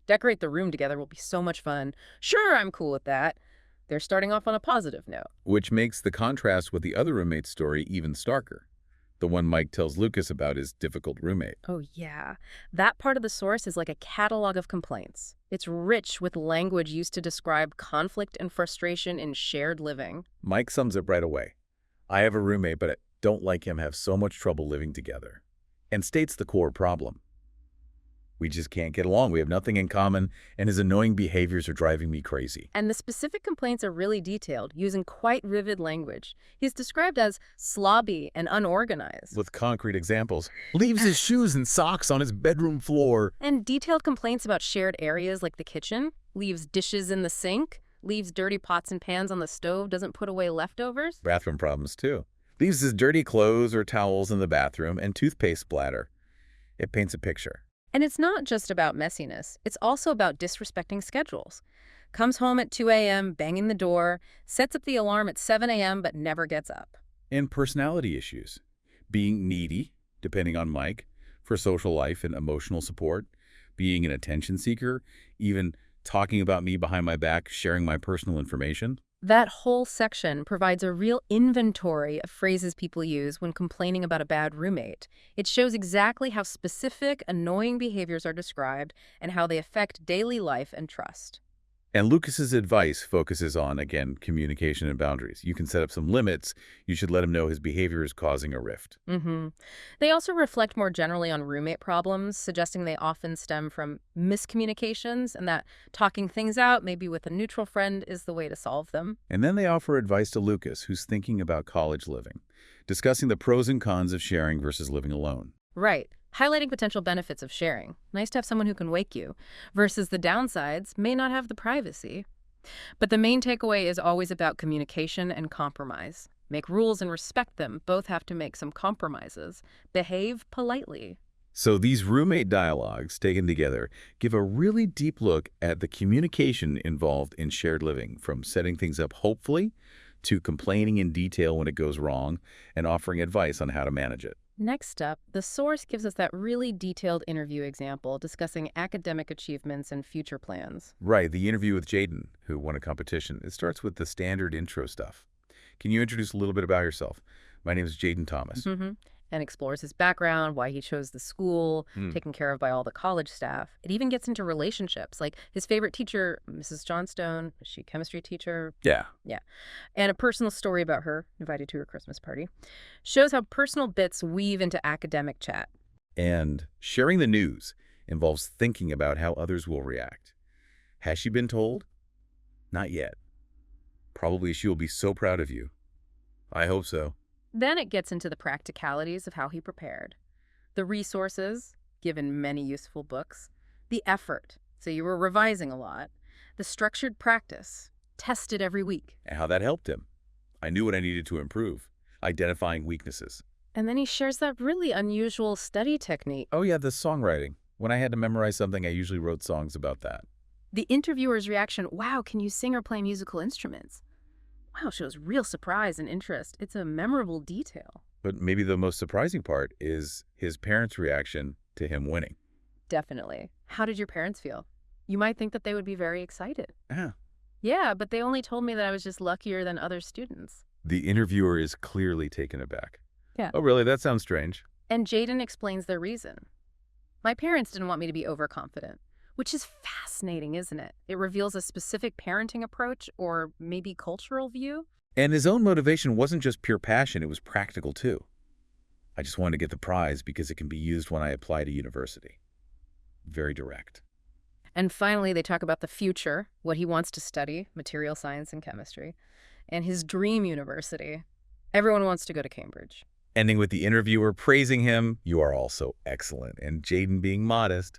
Decorate the room together will be so much fun. Sure, I'm cool with that. They're starting off on a positive note. Which makes the contrast with the other roommate's story even starker. the one Mike tells Lucas about his difficult roommate. Oh, yeah. That part of the source is like a catalog of complaints. It's rich with language used to describe conflict and frustration in shared living. Mike sums it right away. I have a roommate, but I don't like him, have so much trouble living together. And states the core problem. We just can't get along. We have nothing in common, and his annoying behaviors are driving me crazy. And the specific complaints are really detailed, using quite vivid language. He's described as slobby and unorganized. With concrete examples. Leaves his shoes and socks on his bedroom floor. And detailed complaints about shared areas like the kitchen, leaves dishes in the sink, leaves dirty pots and pans on the stove, doesn't put away leftovers. Bathroom problems, too. Leaves his dirty clothes or towels in the bathroom and toothpaste splatter. It paints a picture. And it's not just about messiness. It's also about disrespecting schedules. Comes home at 2 a.m., banging the door, sets up the alarm at 7 a.m., but never gets up. And personality issues. Being needy, depending on Mike, for social life and emotional support. Being an attention seeker, even talking about me behind my back, sharing my personal information. That whole section provides a real inventory of phrases people use when complaining about a bad roommate. It shows exactly how specific, annoying behaviors are described and how they affect daily life and trust. And Lucas's advice focuses on, again, communication and boundaries. You can set up some limits. You should let him know his behavior is causing a rift. They also reflect more generally on roommate problems, suggesting they often stem from miscommunications and that talking things out, maybe with a neutral friend, is the way to solve them. And then they offer advice to Lucas, who's thinking about college living, discussing the pros and cons of sharing versus living alone. Right. Highlighting potential benefits of sharing. Nice to have someone who can wake you. Versus the downsides, may not have the privacy. But the main takeaway is always about communication and compromise. Make rules and respect them. Both have to make some compromises. Behave politely. So these roommate dialogues, taken together, give a really deep look at the communication involved in shared living, from setting things up hopefully to complaining in detail when it goes wrong and offering advice on how to manage it. Next up, the source gives us that really detailed interview example discussing academic achievements and future plans. Right, the interview with Jaden, who won a competition. It starts with the standard intro stuff. Can you introduce a little bit about yourself? My name is Jaden Thomas. And explores his background, why he chose the school, taken care of by all the college staff. It even gets into relationships, like his favorite teacher, Mrs. Johnstone, is she a chemistry teacher? Yeah. Yeah. And a personal story about her, invited to her Christmas party. Shows how personal bits weave into academic chat. And sharing the news involves thinking about how others will react. Has she been told? Not yet. Probably she will be so proud of you. I hope so. Then it gets into the practicalities of how he prepared. The resources, given many useful books. The effort, so you were revising a lot. The structured practice, tested every week. And how that helped him. I knew what I needed to improve, identifying weaknesses. And then he shares that really unusual study technique. Oh yeah, the songwriting. When I had to memorize something, I usually wrote songs about that. The interviewer's reaction, wow, can you sing or play musical instruments? Wow, shows real surprise and interest. It's a memorable detail. But maybe the most surprising part is his parents' reaction to him winning. Definitely. How did your parents feel? You might think that they would be very excited. Yeah. Yeah, but they only told me that I was just luckier than other students. The interviewer is clearly taken aback. Yeah. Oh, really? That sounds strange. And Jaden explains their reason. My parents didn't want me to be overconfident. Which is fascinating, isn't it? It reveals a specific parenting approach or maybe cultural view. And his own motivation wasn't just pure passion, it was practical too. I just wanted to get the prize because it can be used when I apply to university. Very direct. And finally, they talk about the future, what he wants to study, material science and chemistry, and his dream university. Everyone wants to go to Cambridge. Ending with the interviewer praising him, "You are also excellent," and Jaden being modest,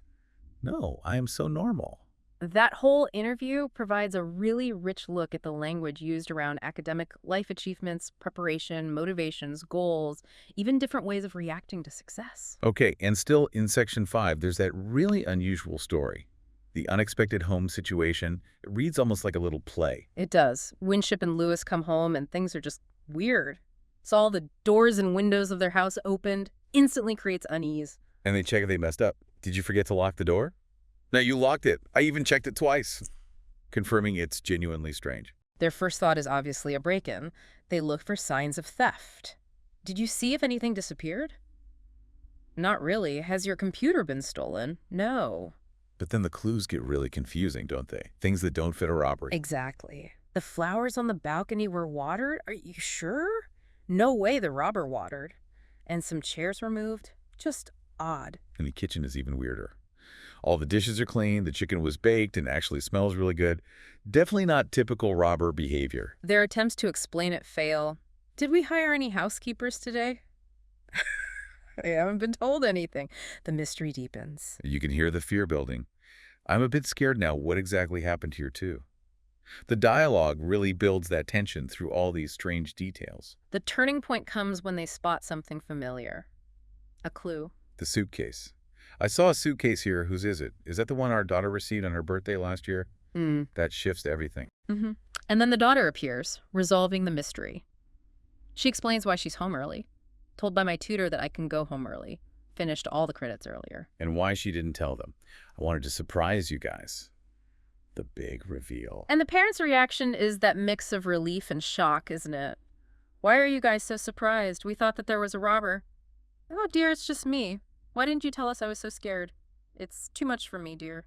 "No, I am so normal." That whole interview provides a really rich look at the language used around academic life achievements, preparation, motivations, goals, even different ways of reacting to success. Okay, and still in Section 5, there's that really unusual story. The unexpected home situation. It reads almost like a little play. It does. Winship and Lewis come home and things are just weird. Saw the doors and windows of their house opened, instantly creates unease. And they check if they messed up. Did you forget to lock the door? No, you locked it. I even checked it twice. Confirming it's genuinely strange. Their first thought is obviously a break-in. They look for signs of theft. Did you see if anything disappeared? Not really. Has your computer been stolen? No. But then the clues get really confusing, don't they? Things that don't fit a robbery. Exactly. The flowers on the balcony were watered? Are you sure? No way the robber watered. And some chairs were moved? Just odd. And the kitchen is even weirder. All the dishes are clean, the chicken was baked and actually smells really good. Definitely not typical robber behavior. Their attempts to explain it fail. Did we hire any housekeepers today? I haven't been told anything. The mystery deepens. You can hear the fear building. I'm a bit scared now what exactly happened here too. The dialogue really builds that tension through all these strange details. The turning point comes when they spot something familiar. A clue. The suitcase. I saw a suitcase here. Whose is it? Is that the one our daughter received on her birthday last year? That shifts everything. And then the daughter appears, resolving the mystery. She explains why she's home early. Told by my tutor that I can go home early. Finished all the credits earlier. And why she didn't tell them. I wanted to surprise you guys. The big reveal. And the parents' reaction is that mix of relief and shock, isn't it? Why are you guys so surprised? We thought that there was a robber. Oh, dear, it's just me. Why didn't you tell us I was so scared? It's too much for me, dear.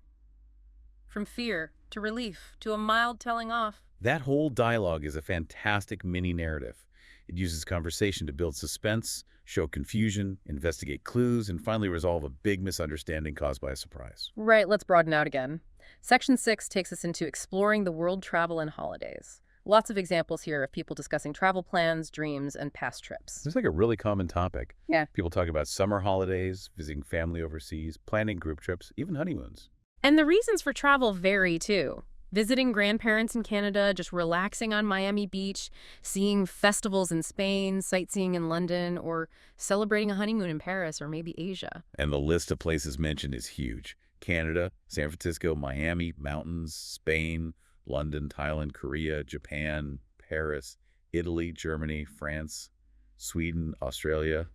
From fear to relief to a mild telling off. That whole dialogue is a fantastic mini-narrative. It uses conversation to build suspense, show confusion, investigate clues, and finally resolve a big misunderstanding caused by a surprise. Right, let's broaden out again. Section 6 takes us into exploring the world travel and holidays. Lots of examples here of people discussing travel plans, dreams, and past trips. It's like a really common topic. Yeah. People talk about summer holidays, visiting family overseas, planning group trips, even honeymoons. And the reasons for travel vary, too. Visiting grandparents in Canada, just relaxing on Miami Beach, seeing festivals in Spain, sightseeing in London, or celebrating a honeymoon in Paris or maybe Asia. And the list of places mentioned is huge. Canada, San Francisco, Miami, mountains, Spain, London, Thailand, Korea, Japan, Paris, Italy, Germany, France, Sweden, Australia,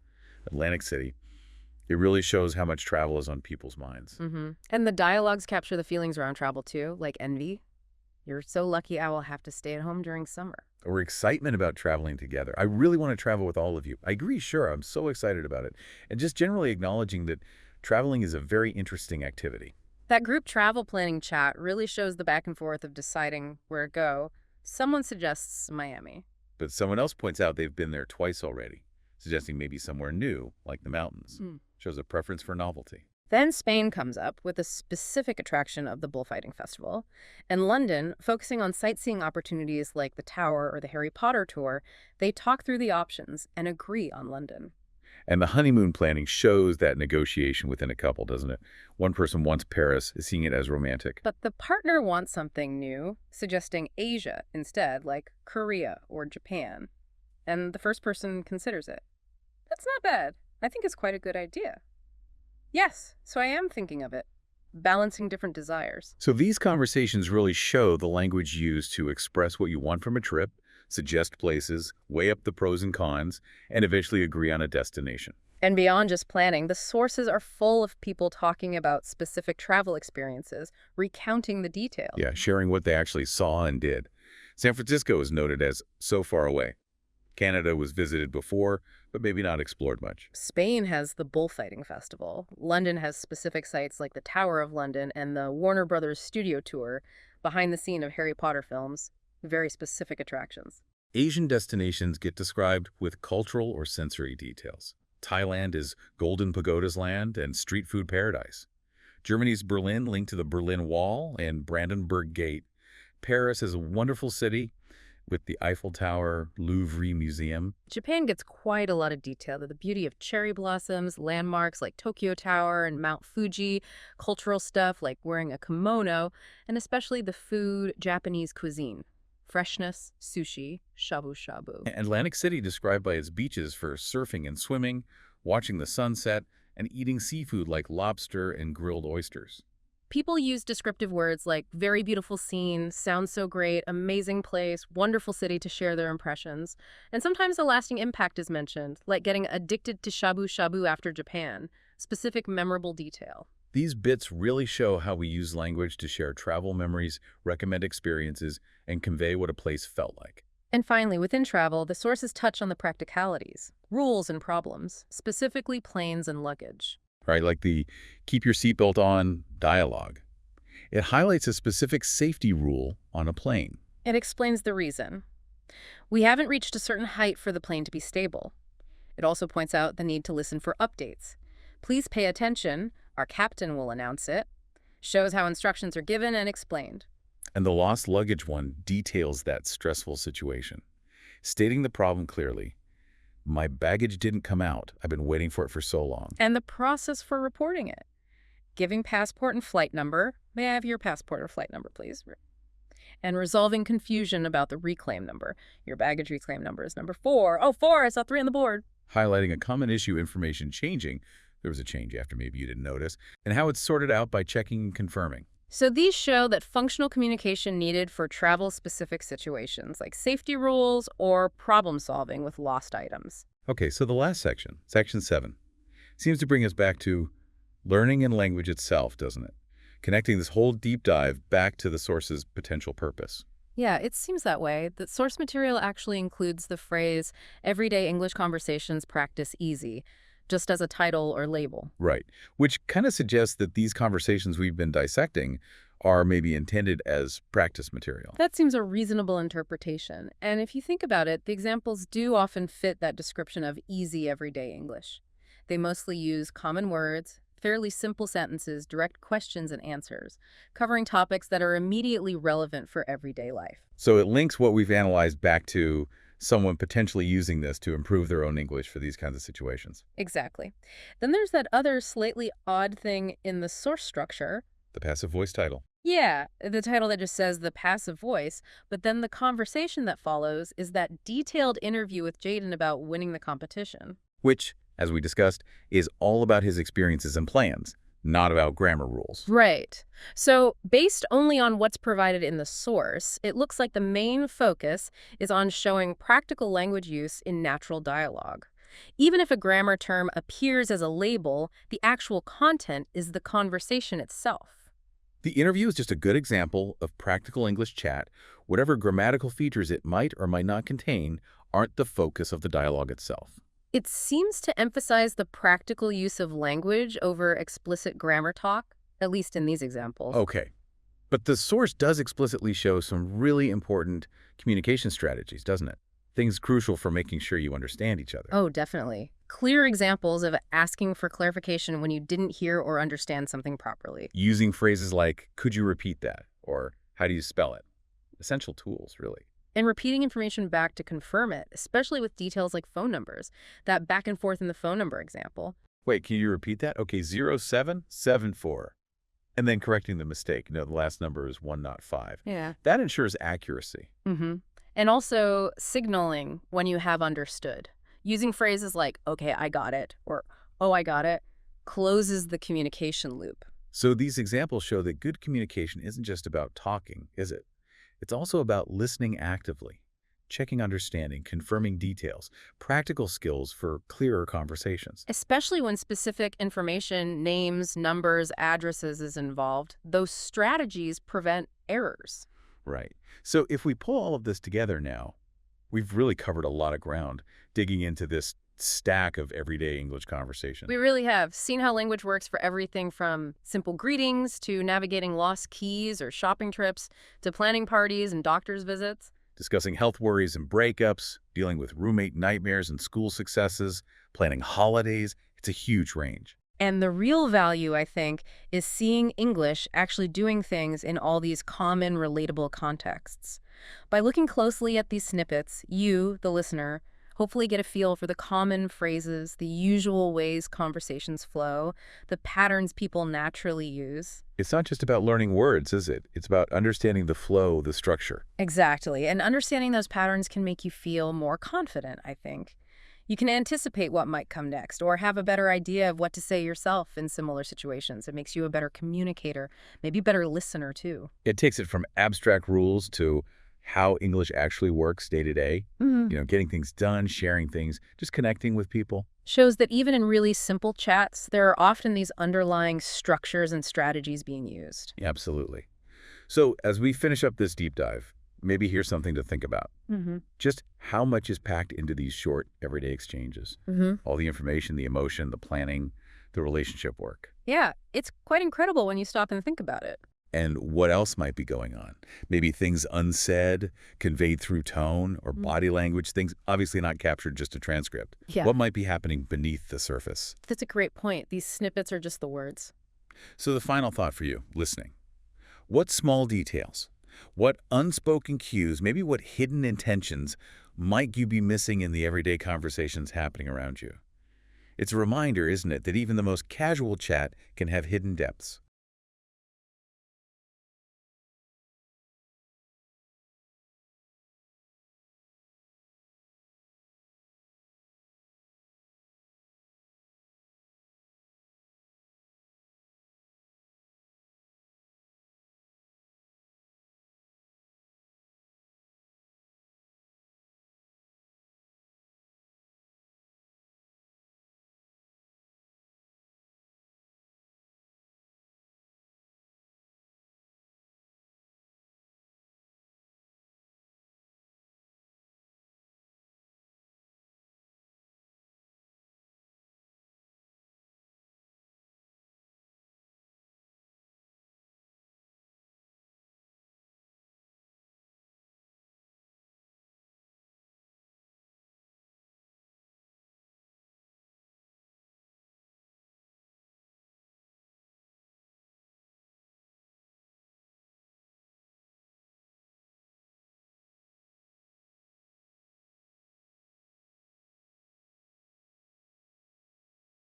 Atlantic City. It really shows how much travel is on people's minds. And the dialogues capture the feelings around travel, too, like envy. You're so lucky I will have to stay at home during summer. Or excitement about traveling together. I really want to travel with all of you. I agree, sure, I'm so excited about it. And just generally acknowledging that traveling is a very interesting activity. That group travel planning chat really shows the back and forth of deciding where to go. Someone suggests Miami. But someone else points out they've been there twice already, suggesting maybe somewhere new, like the mountains. Shows a preference for novelty. Then Spain comes up with a specific attraction of the bullfighting festival, and London, focusing on sightseeing opportunities like the Tower or the Harry Potter tour. They talk through the options and agree on London. And the honeymoon planning shows that negotiation within a couple, doesn't it? One person wants Paris, is seeing it as romantic. But the partner wants something new, suggesting Asia instead, like Korea or Japan. And the first person considers it. That's not bad. I think it's quite a good idea. Yes, so I am thinking of it. Balancing different desires. So these conversations really show the language used to express what you want from a trip, suggest places, weigh up the pros and cons, and eventually agree on a destination. And beyond just planning, the sources are full of people talking about specific travel experiences, recounting the details. Yeah, sharing what they actually saw and did. San Francisco is noted as so far away. Canada was visited before, but maybe not explored much. Spain has the bullfighting festival. London has specific sites like the Tower of London and the Warner Brothers studio tour behind the scene of Harry Potter films. Very specific attractions. Asian destinations get described with cultural or sensory details. Thailand is Golden Pagoda's land and street food paradise. Germany's Berlin linked to the Berlin Wall and Brandenburg Gate. Paris is a wonderful city with the Eiffel Tower, Louvre Museum. Japan gets quite a lot of detail. The beauty of cherry blossoms, landmarks like Tokyo Tower and Mount Fuji, cultural stuff like wearing a kimono, and especially the food, Japanese cuisine. Freshness, sushi, shabu-shabu. Atlantic City described by its beaches for surfing and swimming, watching the sunset, and eating seafood like lobster and grilled oysters. People use descriptive words like very beautiful scene, sounds so great, amazing place, wonderful city to share their impressions. And sometimes a lasting impact is mentioned, like getting addicted to shabu-shabu after Japan, specific memorable detail. These bits really show how we use language to share travel memories, recommend experiences, and convey what a place felt like. And finally, within travel, the sources touch on the practicalities, rules and problems, specifically planes and luggage. Right? Like the keep your seatbelt on dialogue. It highlights a specific safety rule on a plane. It explains the reason. We haven't reached a certain height for the plane to be stable. It also points out the need to listen for updates. Please pay attention. Our captain will announce it. Shows how instructions are given and explained. And the lost luggage one details that stressful situation, stating the problem clearly. My baggage didn't come out. I've been waiting for it for so long. And the process for reporting it. Giving passport and flight number. May I have your passport or flight number, please? And resolving confusion about the reclaim number. Your baggage reclaim number is number 4. Oh, 4! I saw 3 on the board. Highlighting a common issue information changing. There was a change after, maybe you didn't notice. And how it's sorted out by checking and confirming. So these show that functional communication needed for travel-specific situations, like safety rules or problem-solving with lost items. Okay, so the last section, section 7, seems to bring us back to learning in language itself, doesn't it? Connecting this whole deep dive back to the source's potential purpose. Yeah, it seems that way. The source material actually includes the phrase, everyday English conversations practice easy, just as a title or label. Right, which kind of suggests that these conversations we've been dissecting are maybe intended as practice material. That seems a reasonable interpretation. And if you think about it, the examples do often fit that description of easy everyday English. They mostly use common words, fairly simple sentences, direct questions and answers, covering topics that are immediately relevant for everyday life. So it links what we've analyzed back to someone potentially using this to improve their own English for these kinds of situations. Exactly. Then there's that other slightly odd thing in the source structure. The passive voice title. Yeah, the title that just says the passive voice, but then the conversation that follows is that detailed interview with Jaden about winning the competition. Which, as we discussed, is all about his experiences and plans, not about grammar rules. Right. So based only on what's provided in the source, it looks like the main focus is on showing practical language use in natural dialogue. Even if a grammar term appears as a label, the actual content is the conversation itself. The interview is just a good example of practical English chat. Whatever grammatical features it might or might not contain aren't the focus of the dialogue itself. It seems to emphasize the practical use of language over explicit grammar talk, at least in these examples. Okay. But the source does explicitly show some really important communication strategies, doesn't it? Things crucial for making sure you understand each other. Oh, definitely. Clear examples of asking for clarification when you didn't hear or understand something properly. Using phrases like, could you repeat that? Or how do you spell it? Essential tools, really. And repeating information back to confirm it, especially with details like phone numbers. That back and forth in the phone number example. Wait, can you repeat that? Okay, 0774. And then correcting the mistake. No, the last number is 1, not 5. Yeah. That ensures accuracy. Mm-hmm. And also signaling when you have understood. Using phrases like, okay, I got it, or, oh, I got it, closes the communication loop. So these examples show that good communication isn't just about talking, is it? It's also about listening actively, checking understanding, confirming details, practical skills for clearer conversations. Especially when specific information, names, numbers, addresses is involved, those strategies prevent errors. Right. So if we pull all of this together now, we've really covered a lot of ground digging into this stack of everyday English conversation. We really have seen how language works for everything from simple greetings to navigating lost keys or shopping trips to planning parties and doctor's visits. Discussing health worries and breakups, dealing with roommate nightmares and school successes, planning holidays. It's a huge range. And the real value, I think, is seeing English actually doing things in all these common, relatable contexts. By looking closely at these snippets, you, the listener, hopefully get a feel for the common phrases, the usual ways conversations flow, the patterns people naturally use. It's not just about learning words, is it? It's about understanding the flow, the structure. Exactly. And understanding those patterns can make you feel more confident, I think. You can anticipate what might come next or have a better idea of what to say yourself in similar situations. It makes you a better communicator, maybe a better listener, too. It takes it from abstract rules to how English actually works day to day. Getting things done, sharing things, just connecting with people. Shows that even in really simple chats, there are often these underlying structures and strategies being used. Absolutely. So as we finish up this deep dive, maybe here's something to think about. Mm-hmm. Just how much is packed into these short, everyday exchanges? Mm-hmm. All the information, the emotion, the planning, the relationship work. Yeah, it's quite incredible when you stop and think about it. And what else might be going on? Maybe things unsaid, conveyed through tone or Mm. body language, things obviously not captured just a transcript. Yeah, What might be happening beneath the surface? that's a great point. These snippets are just the words. So the final thought for you, listening. What small details, what unspoken cues, maybe what hidden intentions might you be missing in the everyday conversations happening around you? It's a reminder, isn't it, that even the most casual chat can have hidden depths.